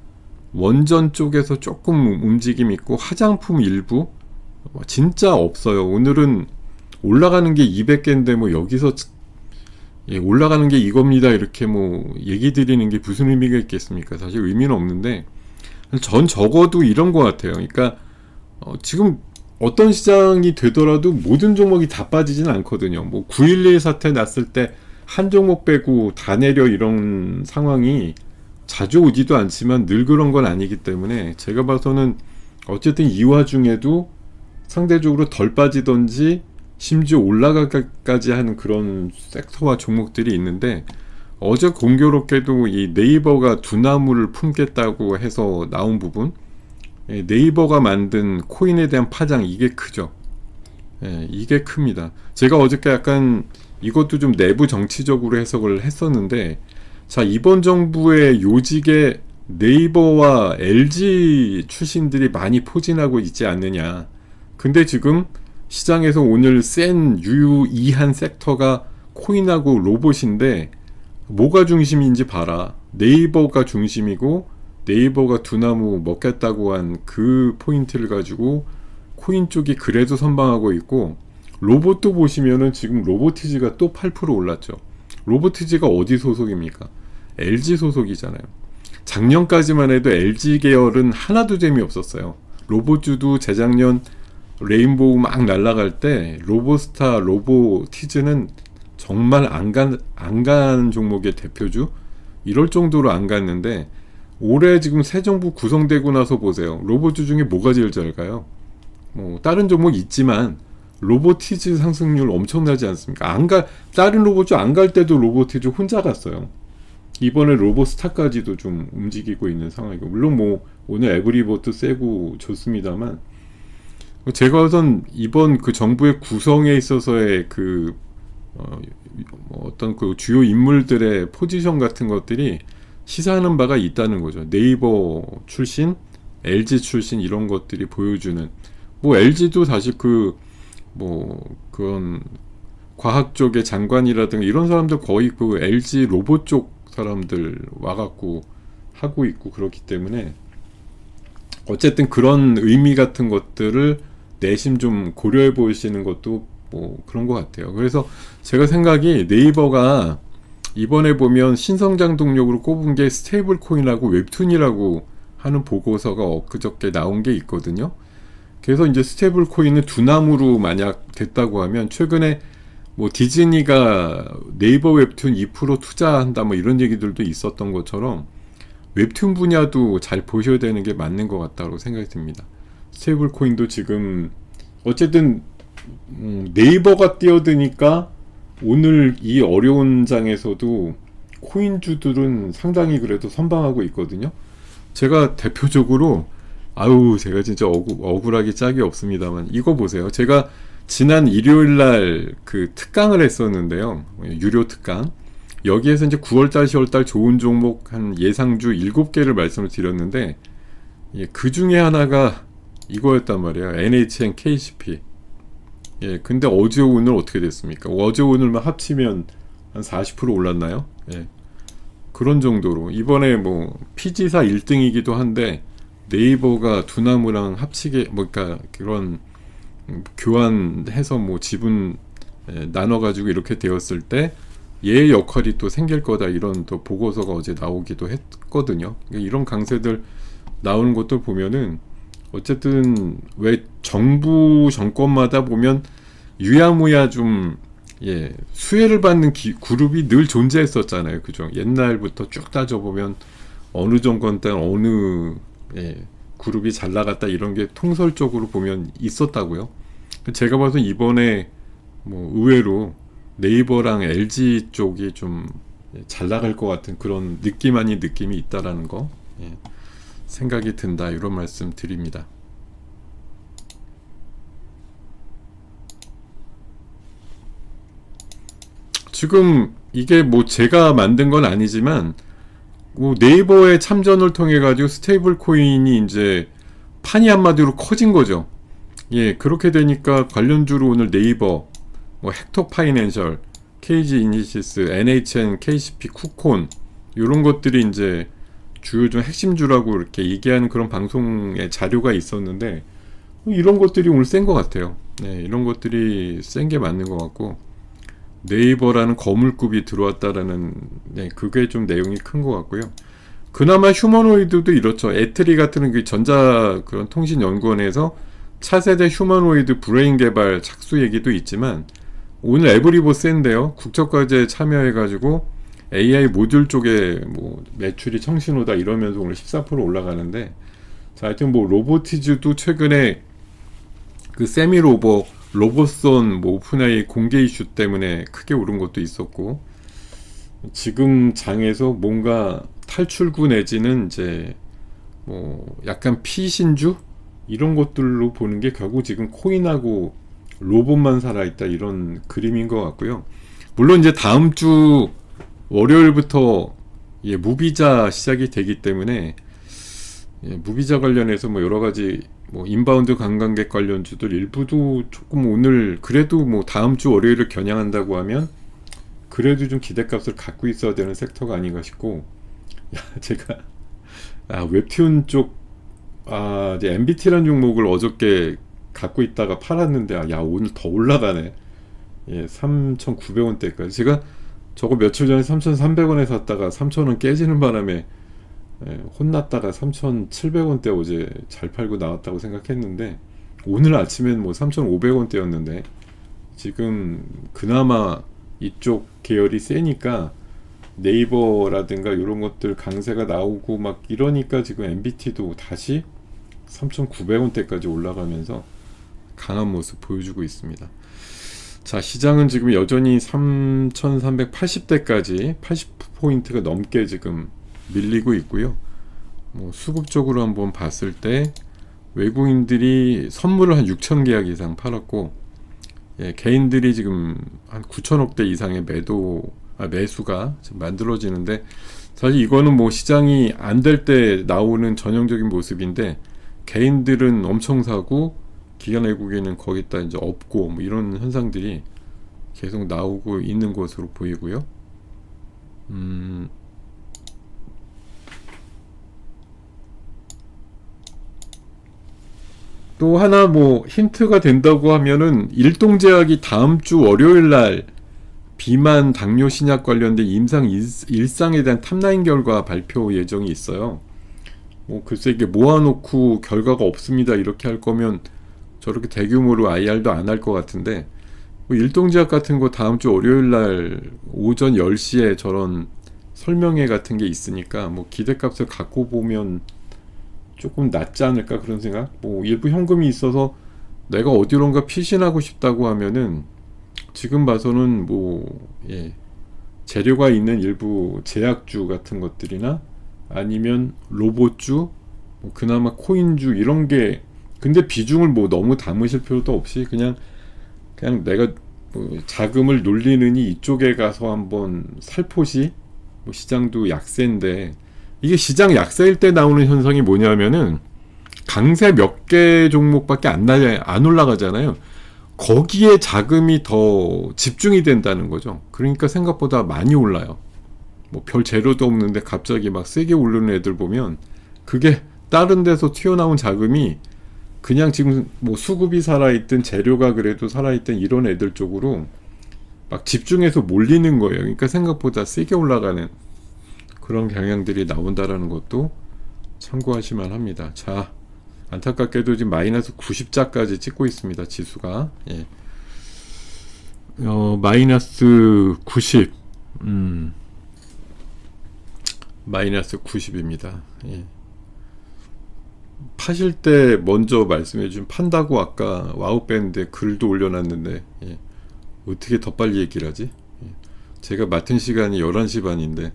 원전 쪽에서 조금 움직임 있고 화장품 일부 진짜 없어요. 오늘은 올라가는 게 200개인데 여기서 올라가는 게 이겁니다 이렇게 얘기 드리는 게 무슨 의미가 있겠습니까? 사실 의미는 없는데 전 적어도 이런 것 같아요. 그러니까 지금 어떤 시장이 되더라도 모든 종목이 다 빠지진 않거든요. 9.11 사태 났을 때 한 종목 빼고 다 내려 이런 상황이 자주 오지도 않지만 늘 그런 건 아니기 때문에 제가 봐서는 어쨌든 이 와중에도 상대적으로 덜 빠지던지 심지어 올라가까지 하는 그런 섹터와 종목들이 있는데, 어제 공교롭게도 이 네이버가 두나무를 품겠다고 해서 나온 부분, 네이버가 만든 코인에 대한 파장, 이게 크죠. 이게 큽니다. 제가 어저께 약간 이것도 좀 내부 정치적으로 해석을 했었는데, 자, 이번 정부의 요직에 네이버와 LG 출신들이 많이 포진하고 있지 않느냐. 근데 지금 시장에서 오늘 센 유의한 섹터가 코인하고 로봇인데 뭐가 중심인지 봐라. 네이버가 중심이고 네이버가 두나무 먹겠다고 한 그 포인트를 가지고 코인 쪽이 그래도 선방하고 있고, 로봇도 보시면은 지금 로보티즈가 또 8% 올랐죠. 로보티즈가 어디 소속입니까? LG 소속이잖아요. 작년까지만 해도 LG 계열은 하나도 재미없었어요. 로봇주도 재작년 레인보우 막 날아갈 때 로보스타, 로보티즈는 정말 안 간 종목의 대표주? 이럴 정도로 안 갔는데 올해 지금 새 정부 구성되고 나서 보세요. 로봇주 중에 뭐가 제일 잘 가요? 다른 종목 있지만 로보티즈 상승률 엄청나지 않습니까? 다른 로봇주 안 갈 때도 로보티즈 혼자 갔어요. 이번에 로보스타까지도 좀 움직이고 있는 상황이고, 물론 오늘 에브리보트 세고 좋습니다만, 제가 우선 이번 그 정부의 구성에 있어서의 어떤 그 주요 인물들의 포지션 같은 것들이 시사하는 바가 있다는 거죠. 네이버 출신, LG 출신 이런 것들이 보여주는, LG도 사실 그런 과학 쪽의 장관이라든가 이런 사람들 거의 그 LG 로봇 쪽 사람들 와갖고 하고 있고 그렇기 때문에 어쨌든 그런 의미 같은 것들을 내심 좀 고려해 보시는 것도 그런 것 같아요. 그래서 제가 생각이 네이버가 이번에 보면 신성장 동력으로 꼽은 게 스테이블 코인하고 웹툰이라고 하는 보고서가 엊그저께 나온 게 있거든요. 그래서 이제 스테이블 코인은 두나무로 만약 됐다고 하면, 최근에 디즈니가 네이버 웹툰 2% 투자한다 이런 얘기들도 있었던 것처럼 웹툰 분야도 잘 보셔야 되는 게 맞는 것 같다고 생각이 듭니다. 스테이블 코인도 지금 어쨌든 네이버가 뛰어드니까 오늘 이 어려운 장에서도 코인주들은 상당히 그래도 선방하고 있거든요. 제가 대표적으로 아유, 제가 진짜 억울하기 짝이 없습니다만, 이거 보세요. 제가 지난 일요일 날 그 특강을 했었는데요. 유료 특강. 여기에서 이제 9월달, 10월달 좋은 종목 한 예상주 7개를 말씀을 드렸는데, 예, 그 중에 하나가 이거였단 말이에요. NHN KCP. 예, 근데 어제 오늘 어떻게 됐습니까? 어제 오늘만 합치면 한 40% 올랐나요? 예. 그런 정도로 이번에 뭐 피지사 1등이기도 한데 네이버가 두나무랑 합치게 뭐 그러니까 그런 교환해서 뭐 지분 나눠 가지고 이렇게 되었을 때 얘의 역할이 또 생길 거다 이런 또 보고서가 어제 나오기도 했거든요. 그러니까 이런 강세들 나오는 것도 보면은 어쨌든 왜 정부 정권마다 보면 유야무야 좀 예, 수혜를 받는 그룹이 늘 존재했었잖아요. 그죠? 옛날부터 쭉 따져보면 어느 정권 때 어느 예, 그룹이 잘 나갔다 이런 게 통설적으로 보면 있었다고요. 제가 봐서 이번에 뭐 의외로 네이버랑 LG 쪽이 좀 잘 나갈 것 같은 그런 느낌 아닌 느낌이 있다라는 거 예, 생각이 든다 이런 말씀 드립니다. 지금 이게 뭐 제가 만든 건 아니지만 뭐 네이버의 참전을 통해 가지고 스테이블 코인이 이제 판이 한마디로 커진 거죠. 예, 그렇게 되니까 관련주로 오늘 네이버, 뭐 헥토 파이낸셜, KG 이니시스, NHN, KCP, 쿠콘 이런 것들이 이제 주요 좀 핵심주라고 이렇게 얘기하는 그런 방송의 자료가 있었는데 이런 것들이 오늘 센 것 같아요. 네, 이런 것들이 센 게 맞는 것 같고 네이버라는 거물급이 들어왔다라는 네, 그게 좀 내용이 큰 것 같고요. 그나마 휴머노이드도 이렇죠. 애트리 같은 그 전자 그런 통신연구원에서 차세대 휴머노이드 브레인 개발 착수 얘기도 있지만 오늘 에브리보 센데요. 국적과제에 참여해가지고 AI 모듈 쪽에 뭐 매출이 청신호다 이러면서 오늘 14% 올라가는데 자 하여튼 뭐 로보티즈도 최근에 그 세미로버 로봇손 뭐 오픈AI 공개 이슈 때문에 크게 오른 것도 있었고 지금 장에서 뭔가 탈출구 내지는 이제 뭐 약간 피신주 이런 것들로 보는 게 결국 지금 코인하고 로봇만 살아있다 이런 그림인 것 같고요. 물론 이제 다음 주 월요일부터 예, 무비자 시작이 되기 때문에 예, 무비자 관련해서 뭐 여러 가지 뭐 인바운드 관광객 관련주들 일부도 조금 오늘 그래도 뭐 다음 주 월요일을 겨냥한다고 하면 그래도 좀 기대값을 갖고 있어야 되는 섹터가 아닌가 싶고 야, 제가 웹툰 쪽 이제 MBT라는 종목을 어저께 갖고 있다가 팔았는데 야 오늘 더 올라가네. 예, 3,900원대까지 제가 저거 며칠 전에 3,300원에 샀다가 3,000원 깨지는 바람에 예, 혼났다가 3,700원대 어제 잘 팔고 나왔다고 생각했는데 오늘 아침엔 뭐 3,500원대였는데 지금 그나마 이쪽 계열이 세니까 네이버라든가 이런 것들 강세가 나오고 막 이러니까 지금 MBT도 다시 3,900원대까지 올라가면서 강한 모습 보여주고 있습니다. 자, 시장은 지금 여전히 3,380대까지 80포인트가 넘게 지금 밀리고 있고요. 뭐 수급적으로 한번 봤을 때 외국인들이 선물을 한 6,000계약 이상 팔았고 예, 개인들이 지금 한 9,000억대 이상의 매수가 지금 만들어지는데 사실 이거는 뭐 시장이 안 될 때 나오는 전형적인 모습인데 개인들은 엄청 사고 기관 외국인은 거기다 이제 없고 뭐 이런 현상들이 계속 나오고 있는 것으로 보이고요. 또 하나 뭐 힌트가 된다고 하면은 일동제약이 다음 주 월요일 날 비만 당뇨 신약 관련된 임상 일상에 대한 탑라인 결과 발표 예정이 있어요. 뭐 글쎄 이게 모아놓고 결과가 없습니다 이렇게 할 거면 저렇게 대규모로 IR도 안 할 것 같은데 뭐 일동제약 같은 거 다음 주 월요일 날 오전 10시에 저런 설명회 같은 게 있으니까 뭐 기대값을 갖고 보면 조금 낫지 않을까 그런 생각. 뭐 일부 현금이 있어서 내가 어디론가 피신하고 싶다고 하면은 지금 봐서는 뭐 예, 재료가 있는 일부 제약주 같은 것들이나 아니면 로봇주, 뭐 그나마 코인주 이런 게, 근데 비중을 뭐 너무 담으실 필요도 없이 그냥 내가 뭐 자금을 놀리느니 이쪽에 가서 한번 살포시, 뭐 시장도 약세인데, 이게 시장 약세일 때 나오는 현상이 뭐냐면은 강세 몇 개 종목밖에 안 올라가잖아요. 거기에 자금이 더 집중이 된다는 거죠. 그러니까 생각보다 많이 올라요. 뭐 별 재료도 없는데 갑자기 막 세게 오르는 애들 보면, 그게 다른 데서 튀어나온 자금이 그냥 지금 뭐 수급이 살아있든 재료가 그래도 살아있든 이런 애들 쪽으로 막 집중해서 몰리는 거예요. 그러니까 생각보다 세게 올라가는 그런 경향들이 나온다라는 것도 참고하시면 합니다. 자, 안타깝게도 지금 마이너스 90자까지 찍고 있습니다. 지수가. 예. 마이너스 90. 마이너스 90입니다. 예. 파실 때 먼저 말씀해 주신, 판다고 아까 와우밴드에 글도 올려놨는데, 예. 어떻게 더 빨리 얘기를 하지? 예. 제가 맡은 시간이 11시 반인데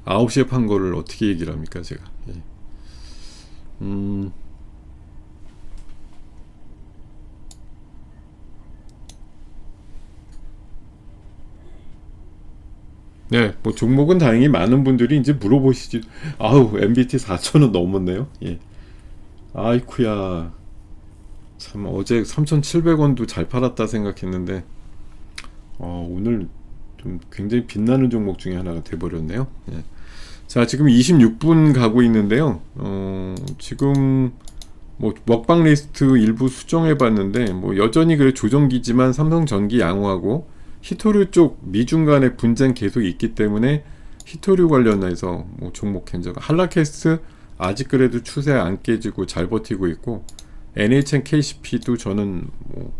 9시에 판 거를 어떻게 얘기를 합니까 제가. 예. 네, 뭐 종목은 다행히 많은 분들이 이제 물어보시지. 아우, MBT 4,000원 넘었네요. 예. 아이쿠야. 참, 어제 3,700원도 잘 팔았다 생각했는데, 오늘 좀 굉장히 빛나는 종목 중에 하나가 돼버렸네요. 예. 자, 지금 26분 가고 있는데요. 지금 뭐 먹방 리스트 일부 수정해봤는데, 뭐 여전히 그래 조정기지만 삼성전기 양호하고, 히토류 쪽 미중 간의 분쟁 계속 있기 때문에 히토류 관련해서 뭐 종목 견적, 한라캐스트 아직 그래도 추세 안 깨지고 잘 버티고 있고, NHN KCP도 저는 뭐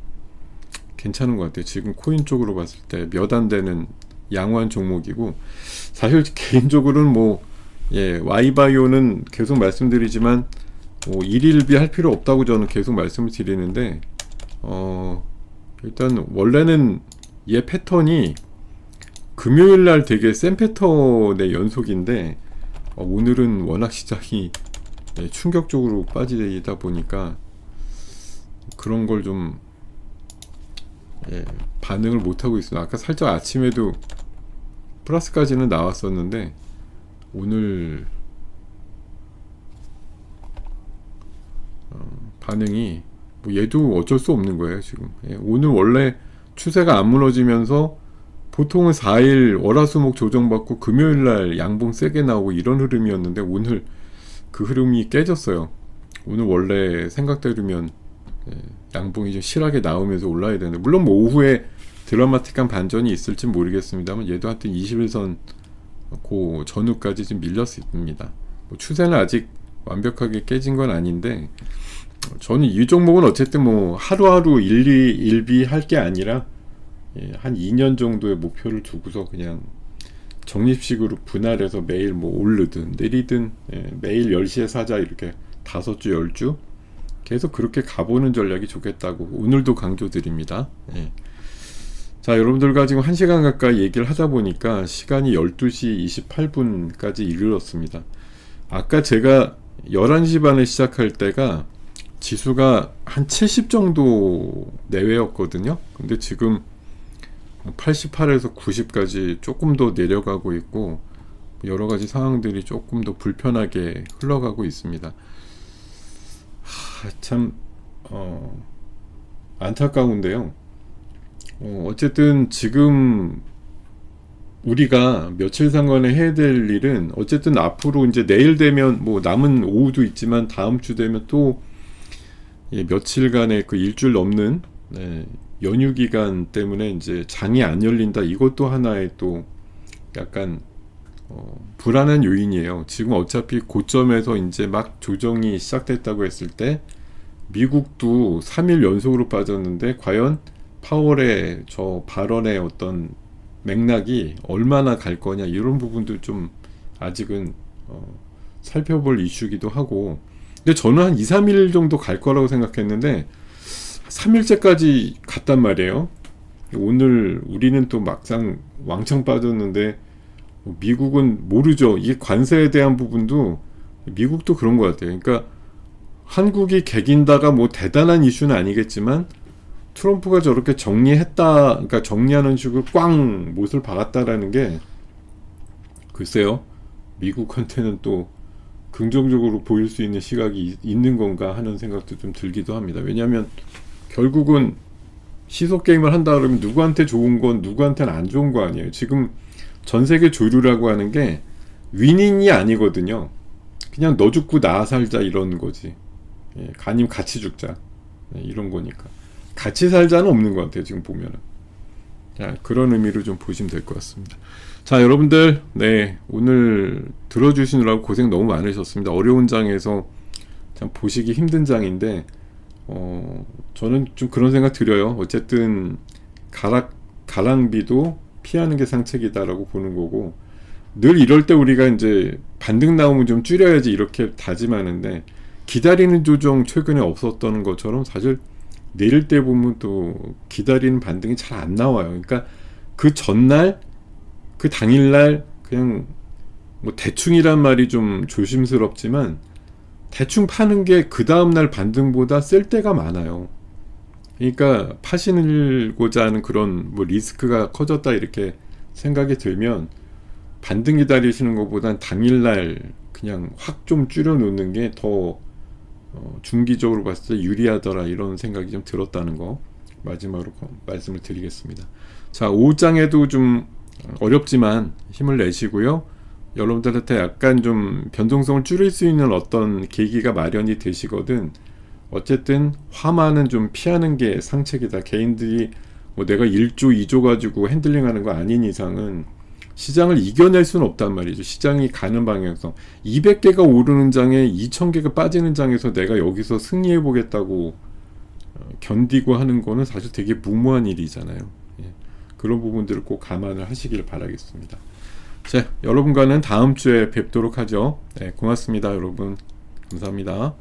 괜찮은 것 같아요. 지금 코인 쪽으로 봤을 때 몇 안 되는 양호한 종목이고, 사실 개인적으로는 뭐 Y바이오는 계속 말씀드리지만 뭐 일일비 할 필요 없다고 저는 계속 말씀을 드리는데, 일단 원래는 얘 패턴이 금요일날 되게 센 패턴의 연속인데, 오늘은 워낙 시장이 충격적으로 빠지다 보니까 그런 걸 좀 반응을 못하고 있어요. 아까 살짝 아침에도 플러스까지는 나왔었는데 오늘 반응이 뭐 얘도 어쩔 수 없는 거예요 지금. 오늘 원래 추세가 안 무너지면서 보통은 4일 월화수목 조정받고 금요일날 양봉 세게 나오고 이런 흐름이었는데, 오늘 그 흐름이 깨졌어요. 오늘 원래 생각대로면 양봉이 좀 실하게 나오면서 올라야 되는데, 물론 뭐 오후에 드라마틱한 반전이 있을지 모르겠습니다만 얘도 하여튼 21선 그 전후까지 좀 밀렸습니다. 뭐 추세는 아직 완벽하게 깨진 건 아닌데, 저는 이 종목은 어쨌든 뭐 하루하루 일비 할 게 아니라 한 2년 정도의 목표를 두고서 그냥 적립식으로 분할해서 매일 뭐 오르든 내리든 매일 10시에 사자, 이렇게 5주 10주 계속 그렇게 가보는 전략이 좋겠다고 오늘도 강조드립니다. 자, 여러분들과 지금 1시간 가까이 얘기를 하다 보니까 시간이 12시 28분까지 이르렀습니다. 아까 제가 11시 반에 시작할 때가 지수가 한 70 정도 내외였거든요. 근데 지금 88에서 90까지 조금 더 내려가고 있고, 여러 가지 상황들이 조금 더 불편하게 흘러가고 있습니다. 참 안타까운데요. 어쨌든 지금 우리가 며칠 상관에 해야 될 일은, 어쨌든 앞으로 이제 내일 되면 뭐 남은 오후도 있지만 다음 주 되면 또 며칠간의 그 일주일 넘는 연휴 기간 때문에 이제 장이 안 열린다. 이것도 하나의 또 약간 불안한 요인이에요. 지금 어차피 고점에서 이제 막 조정이 시작됐다고 했을 때 미국도 3일 연속으로 빠졌는데, 과연 파월의 저 발언의 어떤 맥락이 얼마나 갈 거냐, 이런 부분도 좀 아직은 살펴볼 이슈기도 하고. 근데 저는 한 2, 3일 정도 갈 거라고 생각했는데 3일째까지 갔단 말이에요. 오늘 우리는 또 막상 왕창 빠졌는데, 미국은 모르죠. 이게 관세에 대한 부분도 미국도 그런 것 같아요. 그러니까 한국이 개긴다가 뭐 대단한 이슈는 아니겠지만 트럼프가 저렇게 정리했다, 그러니까 정리하는 식으로 꽝 못을 박았다라는 게 글쎄요, 미국한테는 또 긍정적으로 보일 수 있는 시각이 있는 건가 하는 생각도 좀 들기도 합니다. 왜냐하면 결국은 시소 게임을 한다 그러면 누구한테 좋은 건 누구한테는 안 좋은 거 아니에요. 지금 전 세계 조류라고 하는 게 위닝이 아니거든요. 그냥 너 죽고 나 살자 이런 거지. 예, 아니면 같이 죽자. 예, 이런 거니까. 같이 살자는 없는 것 같아요. 지금 보면은. 자, 그런 의미로 좀 보시면 될 것 같습니다. 자, 여러분들, 네, 오늘 들어주시느라고 고생 너무 많으셨습니다. 어려운 장에서 참 보시기 힘든 장인데, 저는 좀 그런 생각 들어요. 어쨌든 가랑비도 피하는 게 상책이다라고 보는 거고, 늘 이럴 때 우리가 이제 반등 나오면 좀 줄여야지 이렇게 다짐하는데, 기다리는 조정 최근에 없었던 것처럼 사실 내릴 때 보면 또 기다리는 반등이 잘 안 나와요. 그러니까 그 전날, 그 당일날 그냥 뭐 대충이란 말이 좀 조심스럽지만 대충 파는 게 그 다음날 반등보다 쓸 때가 많아요. 그러니까 파시고자 하는 그런 뭐 리스크가 커졌다 이렇게 생각이 들면 반등 기다리시는 것보단 당일날 그냥 확 좀 줄여 놓는 게 더 중기적으로 봤을 때 유리하더라 이런 생각이 좀 들었다는 거 마지막으로 말씀을 드리겠습니다. 자, 5장에도 좀 어렵지만 힘을 내시고요. 여러분들한테 약간 좀 변동성을 줄일 수 있는 어떤 계기가 마련이 되시거든 어쨌든 화마는 좀 피하는 게 상책이다. 개인들이 뭐 내가 1조 2조 가지고 핸들링하는 거 아닌 이상은 시장을 이겨낼 수는 없단 말이죠. 시장이 가는 방향성 200개가 오르는 장에 2000개가 빠지는 장에서 내가 여기서 승리해 보겠다고 견디고 하는 거는 사실 되게 무모한 일이잖아요. 예. 그런 부분들을 꼭 감안을 하시길 바라겠습니다. 자, 여러분과는 다음 주에 뵙도록 하죠. 네, 고맙습니다. 여러분 감사합니다.